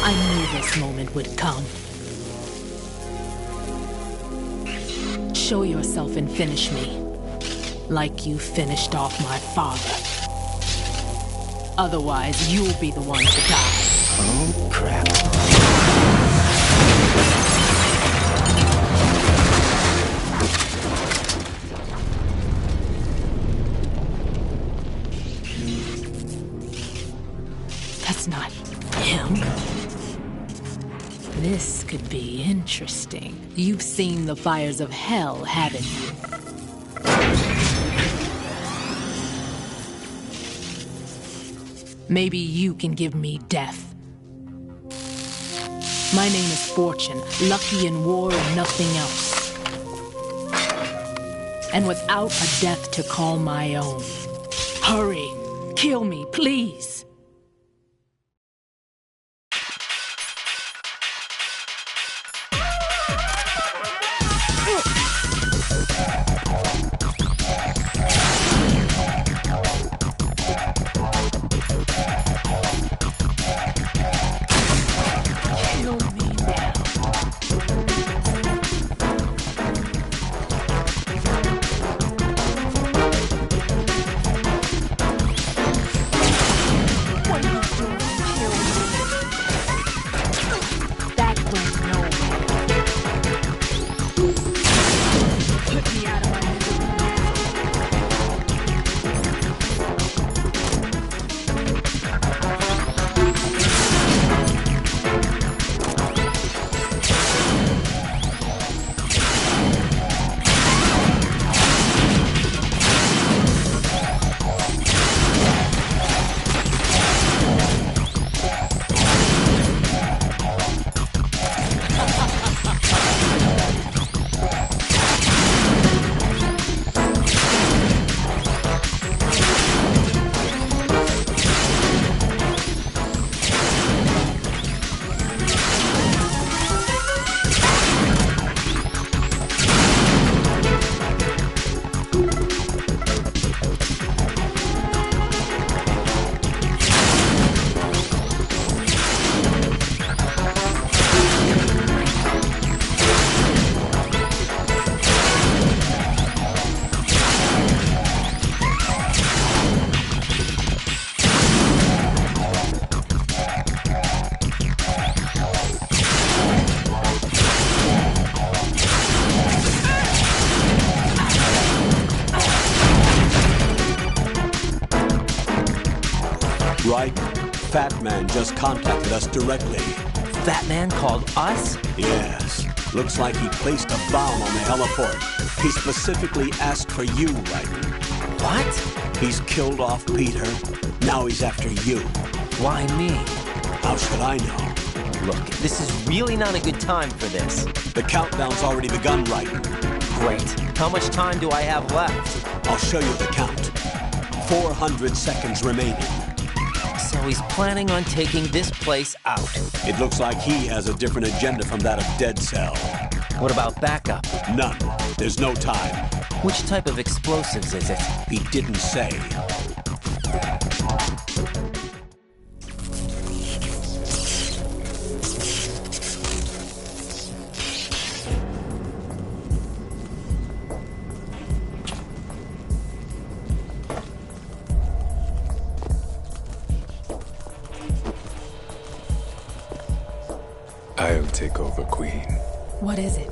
I knew this moment would come. Show yourself and finish me. Like you finished off my father. Otherwise, you'll be the one to die. Oh, crap. That's not him. This could be interesting. You've seen the fires of hell, haven't you? Maybe you can give me death. My name is Fortune, lucky in war and nothing else. And without a death to call my own. Hurry, kill me, please. Fatman just contacted us directly. Fatman called us? Yes. Looks like he placed a bomb on the heliport. He specifically asked for you, Raiden. What? He's killed off Peter. Now he's after you. Why me? How should I know? Look, this is really not a good time for this. The countdown's already begun, Raiden. Great. How much time do I have left? I'll show you the count. 400 seconds remaining. So he's planning on taking this place out. It looks like he has a different agenda from that of Dead Cell. What about backup? None. There's no time. Which type of explosives is it? He didn't say. I'll take over, Queen. What is it?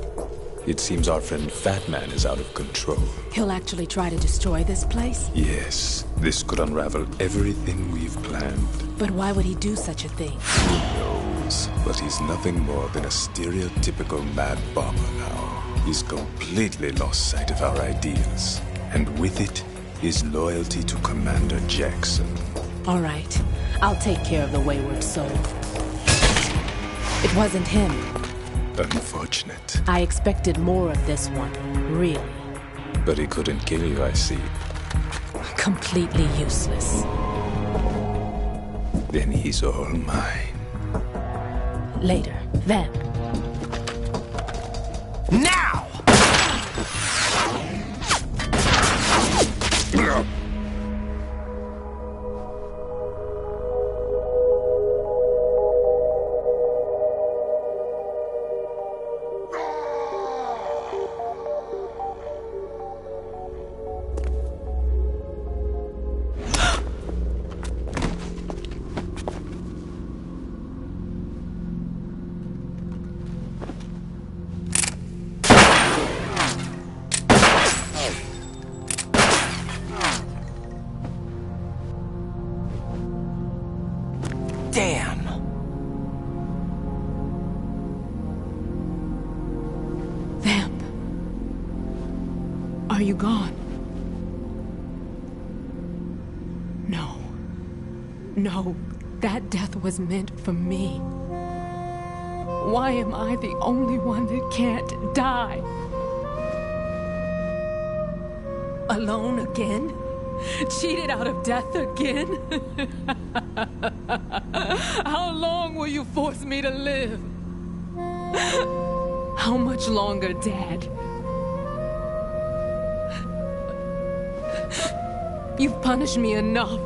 It seems our friend Fatman is out of control. He'll actually try to destroy this place? Yes, this could unravel everything we've planned. But why would he do such a thing? Who knows? But he's nothing more than a stereotypical mad bomber now. He's completely lost sight of our ideas. And with it, his loyalty to Commander Jackson. All right. I'll take care of the wayward soul. It wasn't him. Unfortunate. I expected more of this one, really. But he couldn't kill you, I see. Completely useless. Then he's all mine. Later, Vamp. Now! Are you gone? No. No, that death was meant for me. Why am I the only one that can't die? Alone again? Cheated out of death again? How long will you force me to live? How much longer, Dad? You've punished me enough.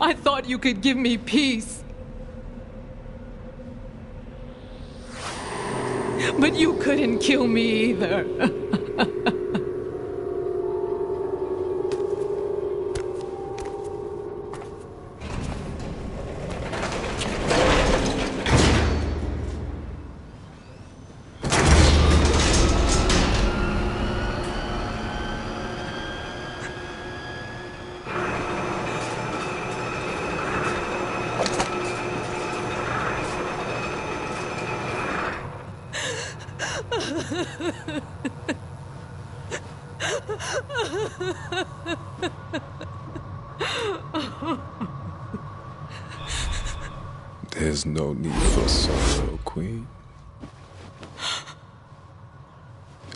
I thought you could give me peace. But you couldn't kill me either. There's no need for sorrow, Queen.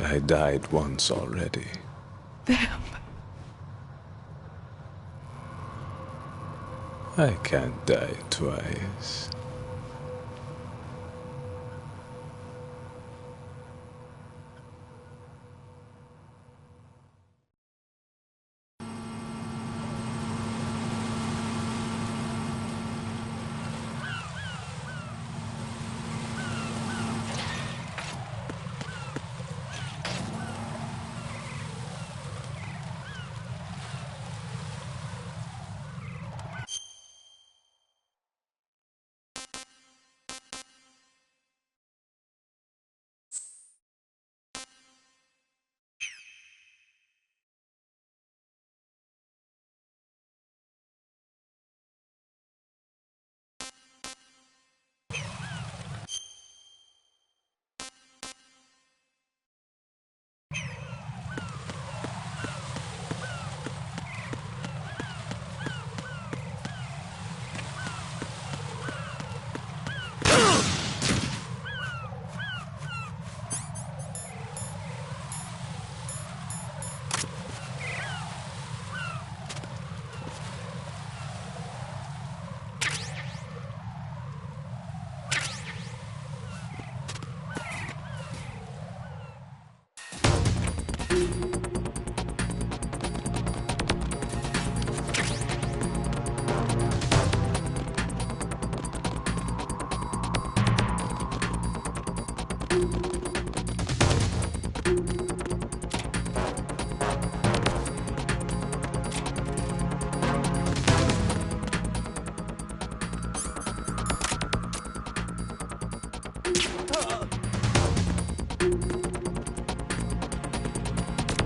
I died once already. Vamp. I can't die twice.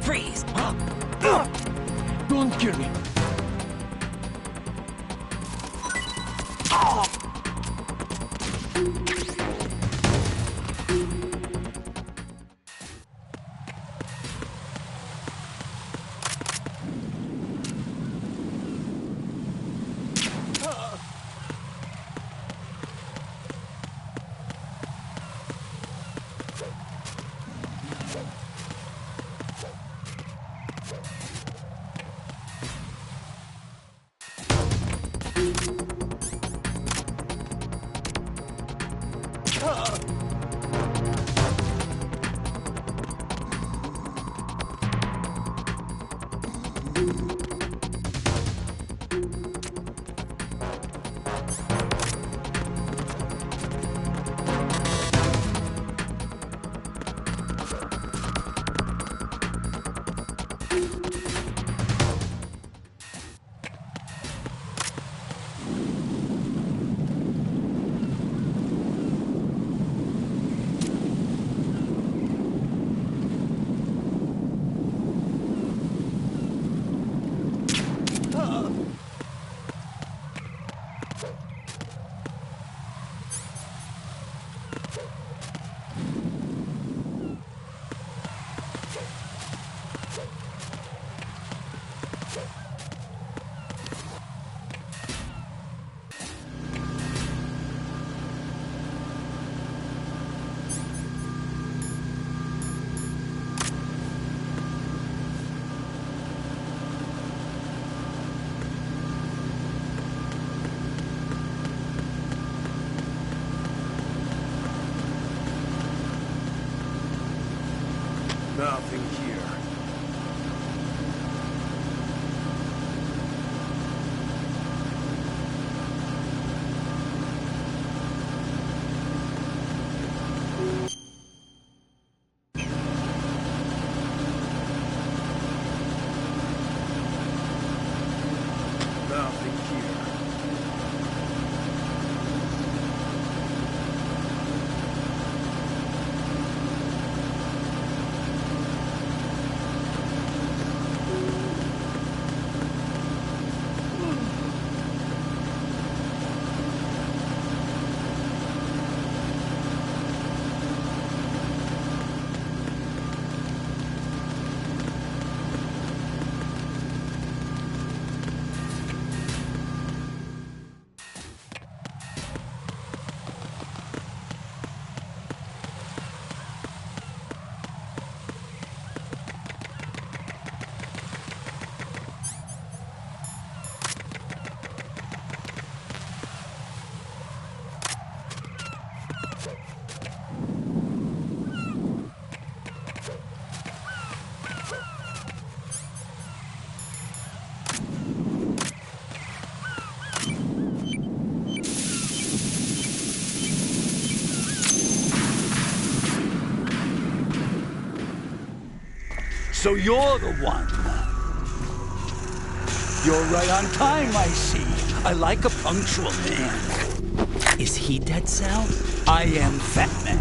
Freeze! Don't kill me! Nothing here. Nothing here. So you're the one. You're right on time, I see. I like a punctual man. Is he Dead Cell? I am Fatman.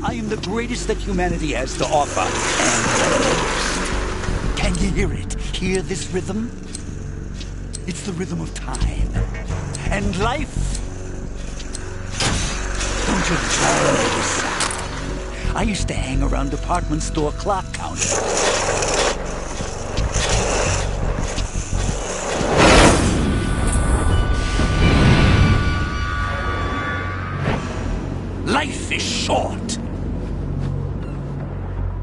I am the greatest that humanity has to offer, and can you hear it? Hear this rhythm? It's the rhythm of time and life. Don't you love this sound? I used to hang around department store clock counters. Life is short.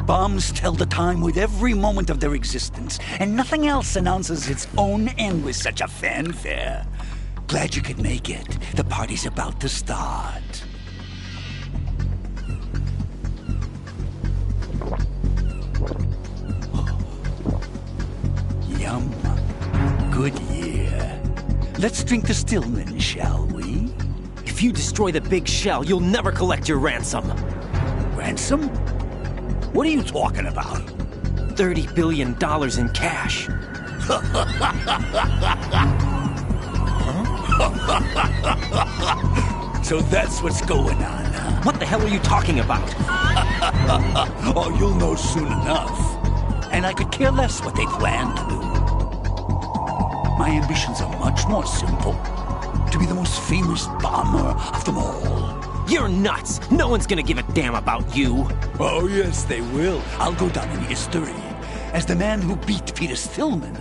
Bombs tell the time with every moment of their existence, and nothing else announces its own end with such a fanfare. Glad you could make it. The party's about to start. Yum. Good year. Let's drink the Stillman, shall we? If you destroy the big shell, you'll never collect your ransom. Ransom? What are you talking about? $30 billion in cash. So that's what's going on, huh? What the hell are you talking about? Oh, you'll know soon enough. And I could care less what they plan to do. My ambitions are much more simple. To be the most famous bomber of them all. You're nuts! No one's gonna give a damn about you. Oh, yes, they will. I'll go down in history as the man who beat Peter Stillman.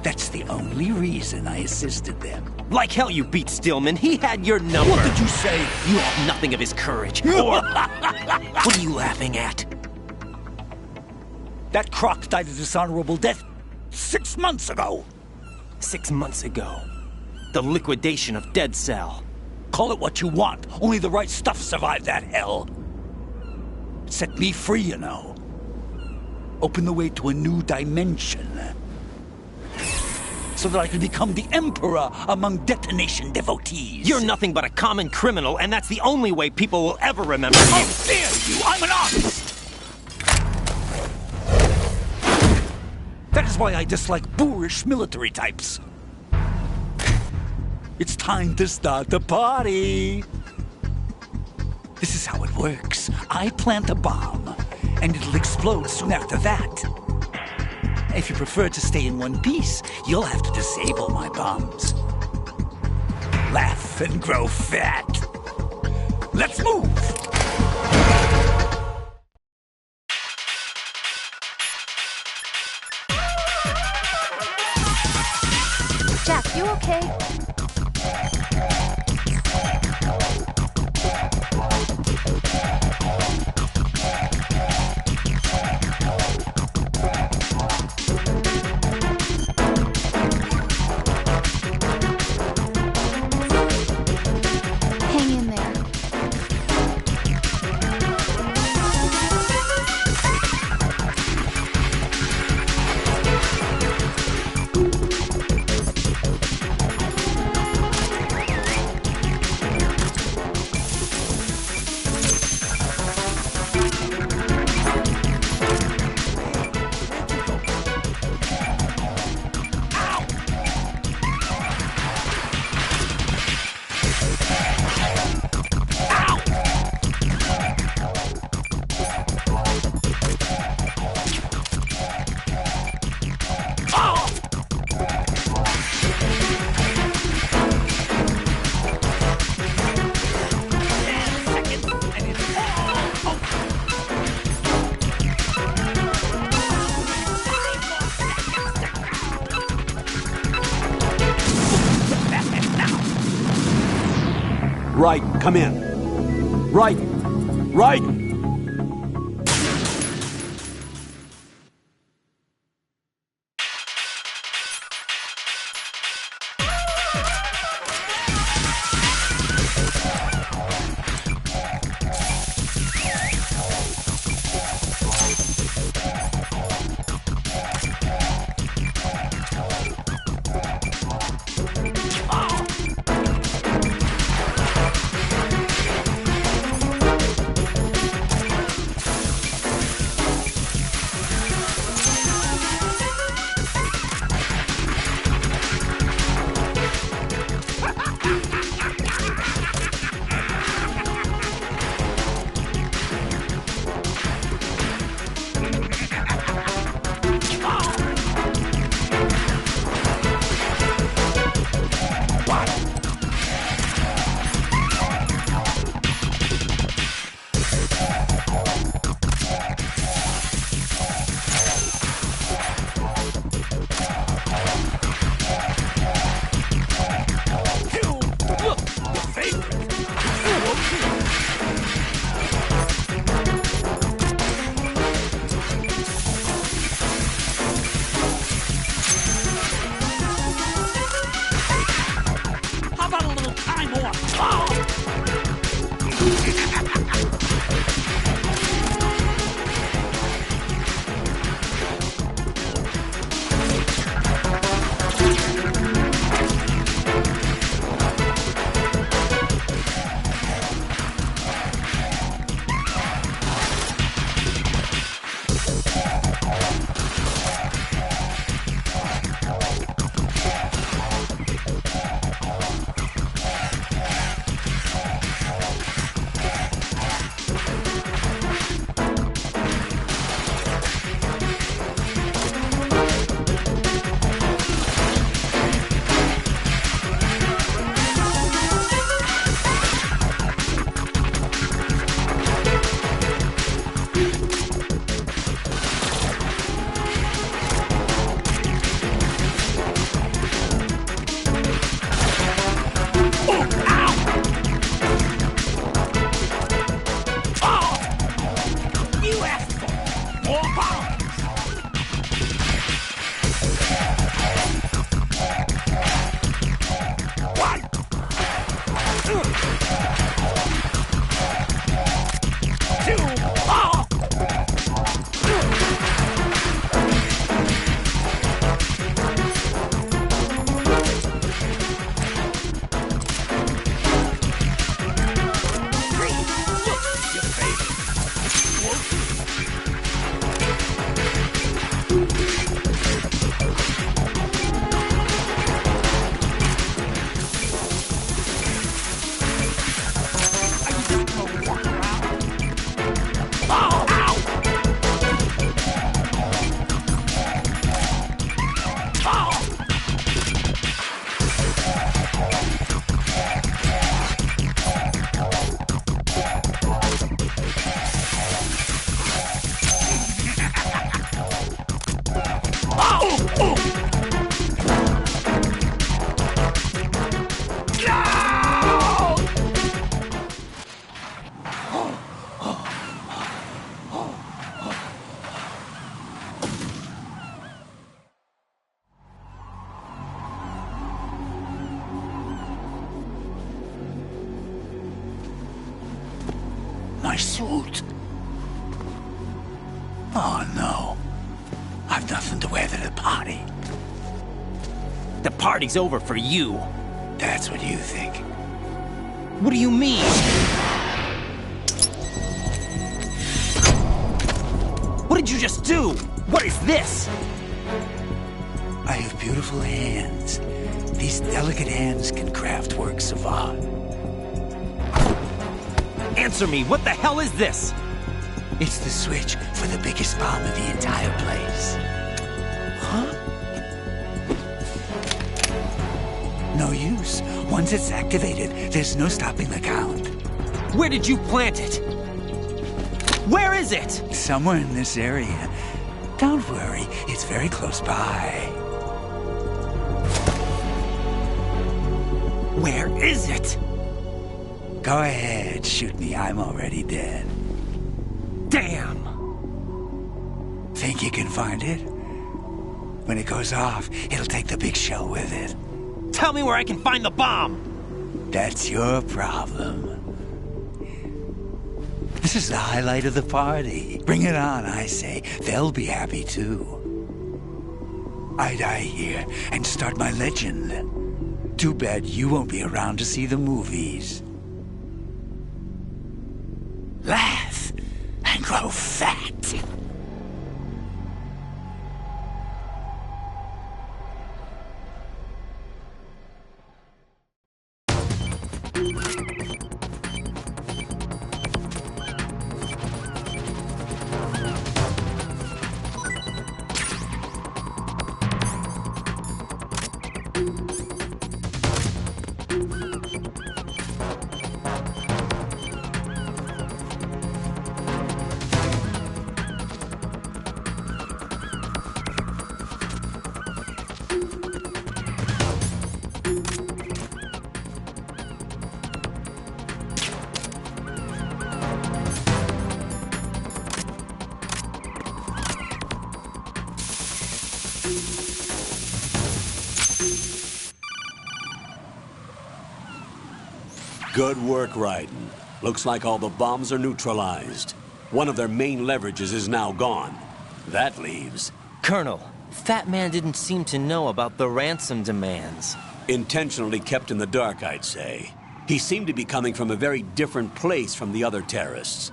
That's the only reason I assisted them. Like hell you beat Stillman. He had your number. What did you say? You have nothing of his courage. Or... What are you laughing at? That croc died a dishonorable death 6 months ago. 6 months ago. The liquidation of Dead Cell. Call it what you want. Only the right stuff survived that hell. It set me free, you know. Opened the way to a new dimension. So that I could become the emperor among detonation devotees. You're nothing but a common criminal, and that's the only way people will ever remember you. How dare you! I'm an artist! That is why I dislike boorish military types. It's time to start the party. This is how it works. I plant a bomb, and it'll explode soon after that. If you prefer to stay in one piece, you'll have to disable my bombs. Laugh and grow fat. Let's move! Jack, you okay? Hang in there. Raiden, come in. Raiden! Raiden! My suit. Oh, no. I've nothing to wear to the party. The party's over for you. That's what you think. What do you mean? What did you just do? What is this? I have beautiful hands. These delicate hands can craft works of art. Answer me, what the hell is this? It's the switch for the biggest bomb in the entire place. Huh? No use. Once it's activated, there's no stopping the count. Where did you plant it? Where is it? Somewhere in this area. Don't worry, it's very close by. Where is it? Go ahead, shoot me. I'm already dead. Damn! Think you can find it? When it goes off, it'll take the big shell with it. Tell me where I can find the bomb! That's your problem. This is the highlight of the party. Bring it on, I say. They'll be happy too. I die here and start my legend. Too bad you won't be around to see the movies. Laugh and grow fat. Good work, Raiden. Looks like all the bombs are neutralized. One of their main leverages is now gone. That leaves... Colonel, Fat Man didn't seem to know about the ransom demands. Intentionally kept in the dark, I'd say. He seemed to be coming from a very different place from the other terrorists.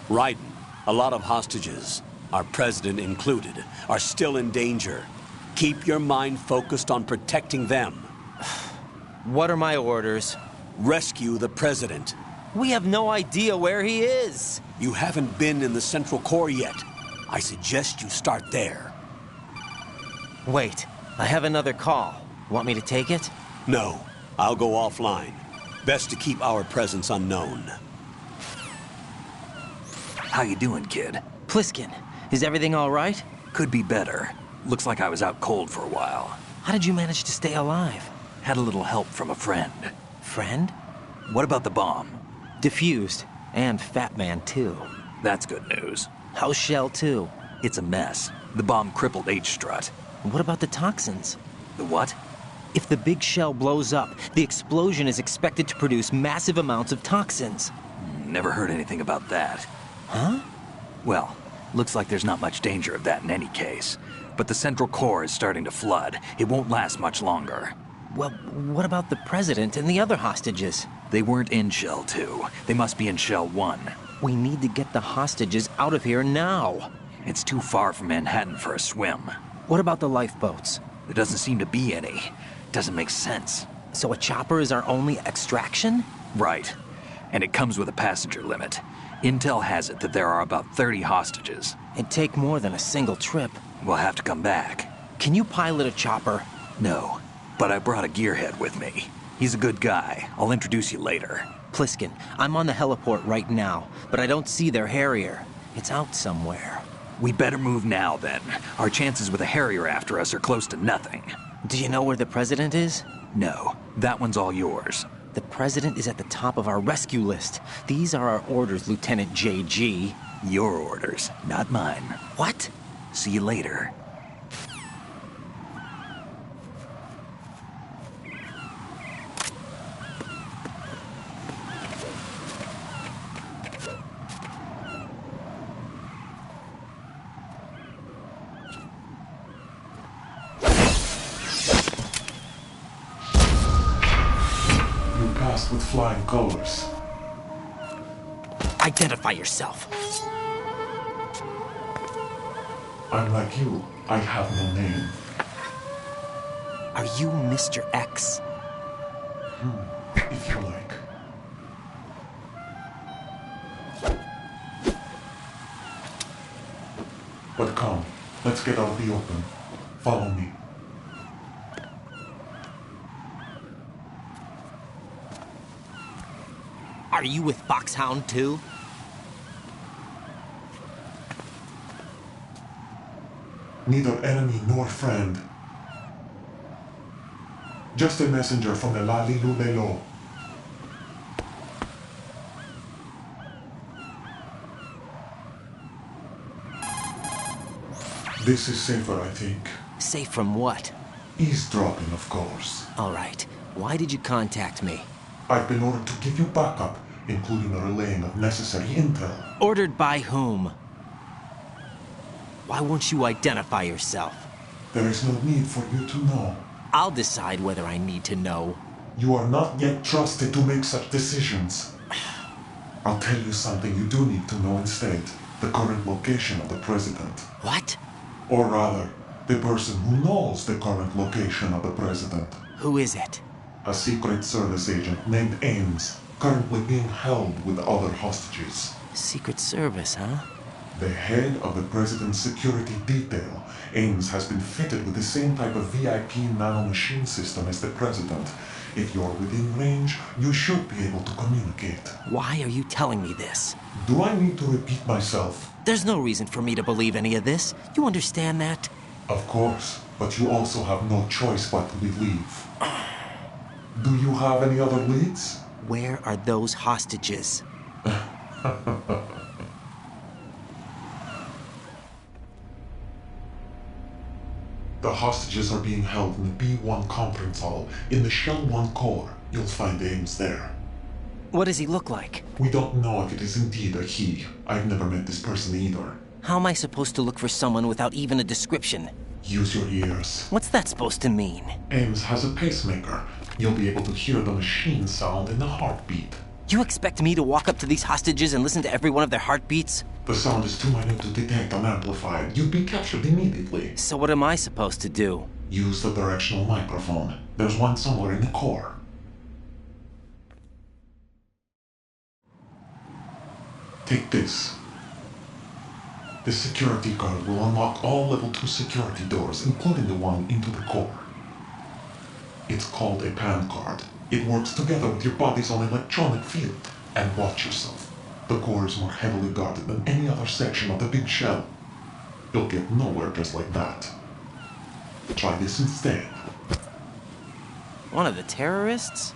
Raiden, a lot of hostages, our president included, are still in danger. Keep your mind focused on protecting them. What are my orders? Rescue the president. We have no idea where he is. You haven't been in the Central Core yet. I suggest you start there. Wait, I have another call. Want me to take it? No, I'll go offline. Best to keep our presence unknown. How you doing, kid? Pliskin, is everything all right? Could be better. Looks like I was out cold for a while. How did you manage to stay alive? Had a little help from a friend. Friend? What about the bomb? Diffused. And Fat Man, too. That's good news. How's Shell, too? It's a mess. The bomb crippled H-Strut. What about the toxins? The what? If the big shell blows up, the explosion is expected to produce massive amounts of toxins. Never heard anything about that. Huh? Well, looks like there's not much danger of that in any case. But the Central Core is starting to flood. It won't last much longer. Well, what about the president and the other hostages? They weren't in Shell 2. They must be in Shell 1. We need to get the hostages out of here now. It's too far from Manhattan for a swim. What about the lifeboats? There doesn't seem to be any. Doesn't make sense. So a chopper is our only extraction? Right. And it comes with a passenger limit. Intel has it that there are about 30 hostages. It'd take more than a single trip. We'll have to come back. Can you pilot a chopper? No. But I brought a gearhead with me. He's a good guy. I'll introduce you later. Pliskin, I'm on the heliport right now, but I don't see their Harrier. It's out somewhere. We better move now, then. Our chances with a Harrier after us are close to nothing. Do you know where the president is? No. That one's all yours. The president is at the top of our rescue list. These are our orders, Lieutenant JG. Your orders, not mine. What? See you later. With flying colors. Identify yourself. I'm like you. I have no name. Are you Mr. X? If you like. But come, let's get out of the open. Follow me. Are you with Foxhound too? Neither enemy nor friend. Just a messenger from the Lali Lulelo. This is safer, I think. Safe from what? Eavesdropping, of course. All right. Why did you contact me? I've been ordered to give you backup, including a relaying of necessary intel. Ordered by whom? Why won't you identify yourself? There is no need for you to know. I'll decide whether I need to know. You are not yet trusted to make such decisions. I'll tell you something you do need to know instead. The current location of the president. What? Or rather, the person who knows the current location of the president. Who is it? A Secret Service agent named Ames, currently being held with other hostages. Secret Service, huh? The head of the president's security detail, Ames, has been fitted with the same type of VIP nanomachine system as the president. If you're within range, you should be able to communicate. Why are you telling me this? Do I need to repeat myself? There's no reason for me to believe any of this. You understand that? Of course, but you also have no choice but to believe. Do you have any other leads? Where are those hostages? The hostages are being held in the B1 conference hall in the Shell 1 core. You'll find Ames there. What does he look like? We don't know if it is indeed a he. I've never met this person either. How am I supposed to look for someone without even a description? Use your ears. What's that supposed to mean? Ames has a pacemaker. You'll be able to hear the machine sound in the heartbeat. You expect me to walk up to these hostages and listen to every one of their heartbeats? The sound is too minute to detect unamplified. You'd be captured immediately. So what am I supposed to do? Use the directional microphone. There's one somewhere in the core. Take this. This security card will unlock all level 2 security doors, including the one into the core. It's called a PAN card. It works together with your body's own electronic field. And watch yourself. The core is more heavily guarded than any other section of the big shell. You'll get nowhere just like that. Try this instead. One of the terrorists?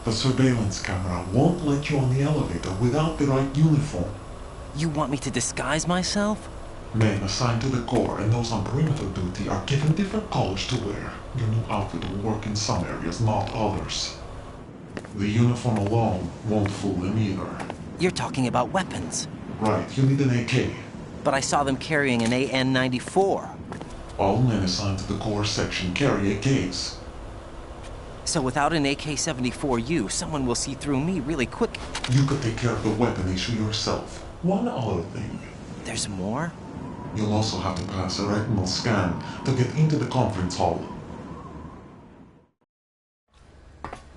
The surveillance camera won't let you on the elevator without the right uniform. You want me to disguise myself? Men assigned to the core and those on perimeter duty are given different colors to wear. Your new outfit will work in some areas, not others. The uniform alone won't fool them either. You're talking about weapons. Right, you need an AK. But I saw them carrying an AN-94. All men assigned to the core section carry AKs. So without an AK-74U, someone will see through me really quick. You could take care of the weapon issue yourself. One other thing. There's more? You'll also have to pass a retinal scan to get into the conference hall.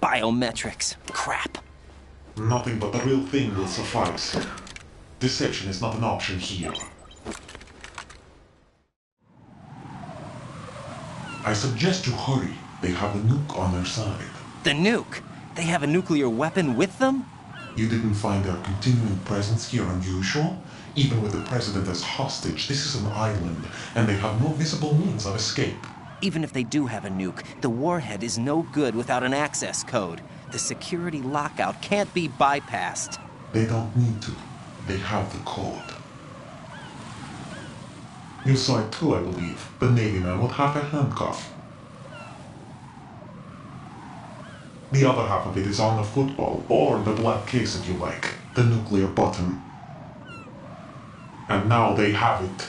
Biometrics. Crap. Nothing but the real thing will suffice. Deception is not an option here. I suggest you hurry. They have the nuke on their side. The nuke? They have a nuclear weapon with them? You didn't find their continuing presence here unusual? Even with the president as hostage, this is an island, and they have no visible means of escape. Even if they do have a nuke, the warhead is no good without an access code. The security lockout can't be bypassed. They don't need to. They have the code. You saw it too, I believe. The Navy man with half a handcuff. The other half of it is on the football, or the black case if you like. The nuclear button. And now they have it.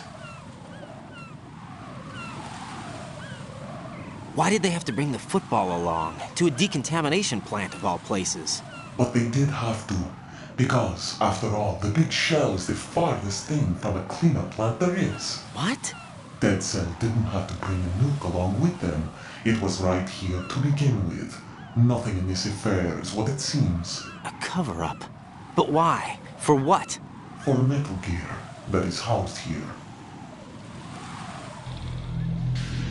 Why did they have to bring the football along? To a decontamination plant of all places. But they did have to. Because, after all, the big shell is the farthest thing from a cleanup plant there is. What? Dead Cell didn't have to bring a nuke along with them. It was right here to begin with. Nothing in this affair is what it seems. A cover-up? But why? For what? For Metal Gear that is housed here.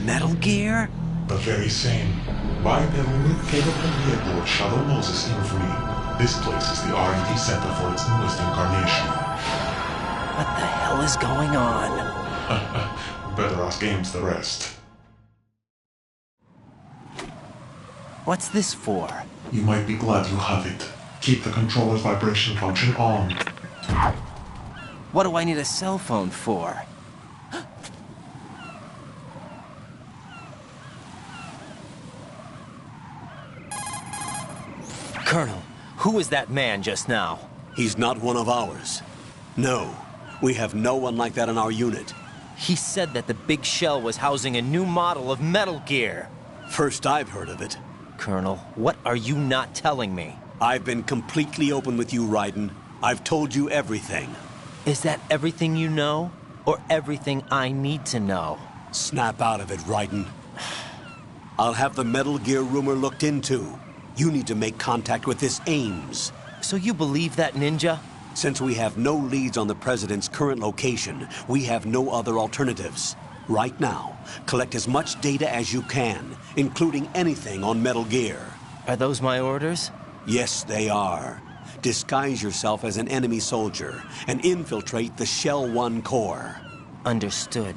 Metal Gear? The very same. Bipedal nuke-capable vehicle Shadow Moses infamy. This place is the R&D center for its newest incarnation. What the hell is going on? Better ask Ames the rest. What's this for? You might be glad you have it. Keep the controller's vibration function on. What do I need a cell phone for? Colonel, who was that man just now? He's not one of ours. No, we have no one like that in our unit. He said that the big shell was housing a new model of Metal Gear. First I've heard of it. Colonel, what are you not telling me? I've been completely open with you, Raiden. I've told you everything. Is that everything you know? Or everything I need to know? Snap out of it, Raiden. I'll have the Metal Gear rumor looked into. You need to make contact with this Ames. So you believe that ninja? Since we have no leads on the President's current location, we have no other alternatives. Right now, collect as much data as you can, including anything on Metal Gear. Are those my orders? Yes, they are. Disguise yourself as an enemy soldier and infiltrate the Shell 1 core. Understood.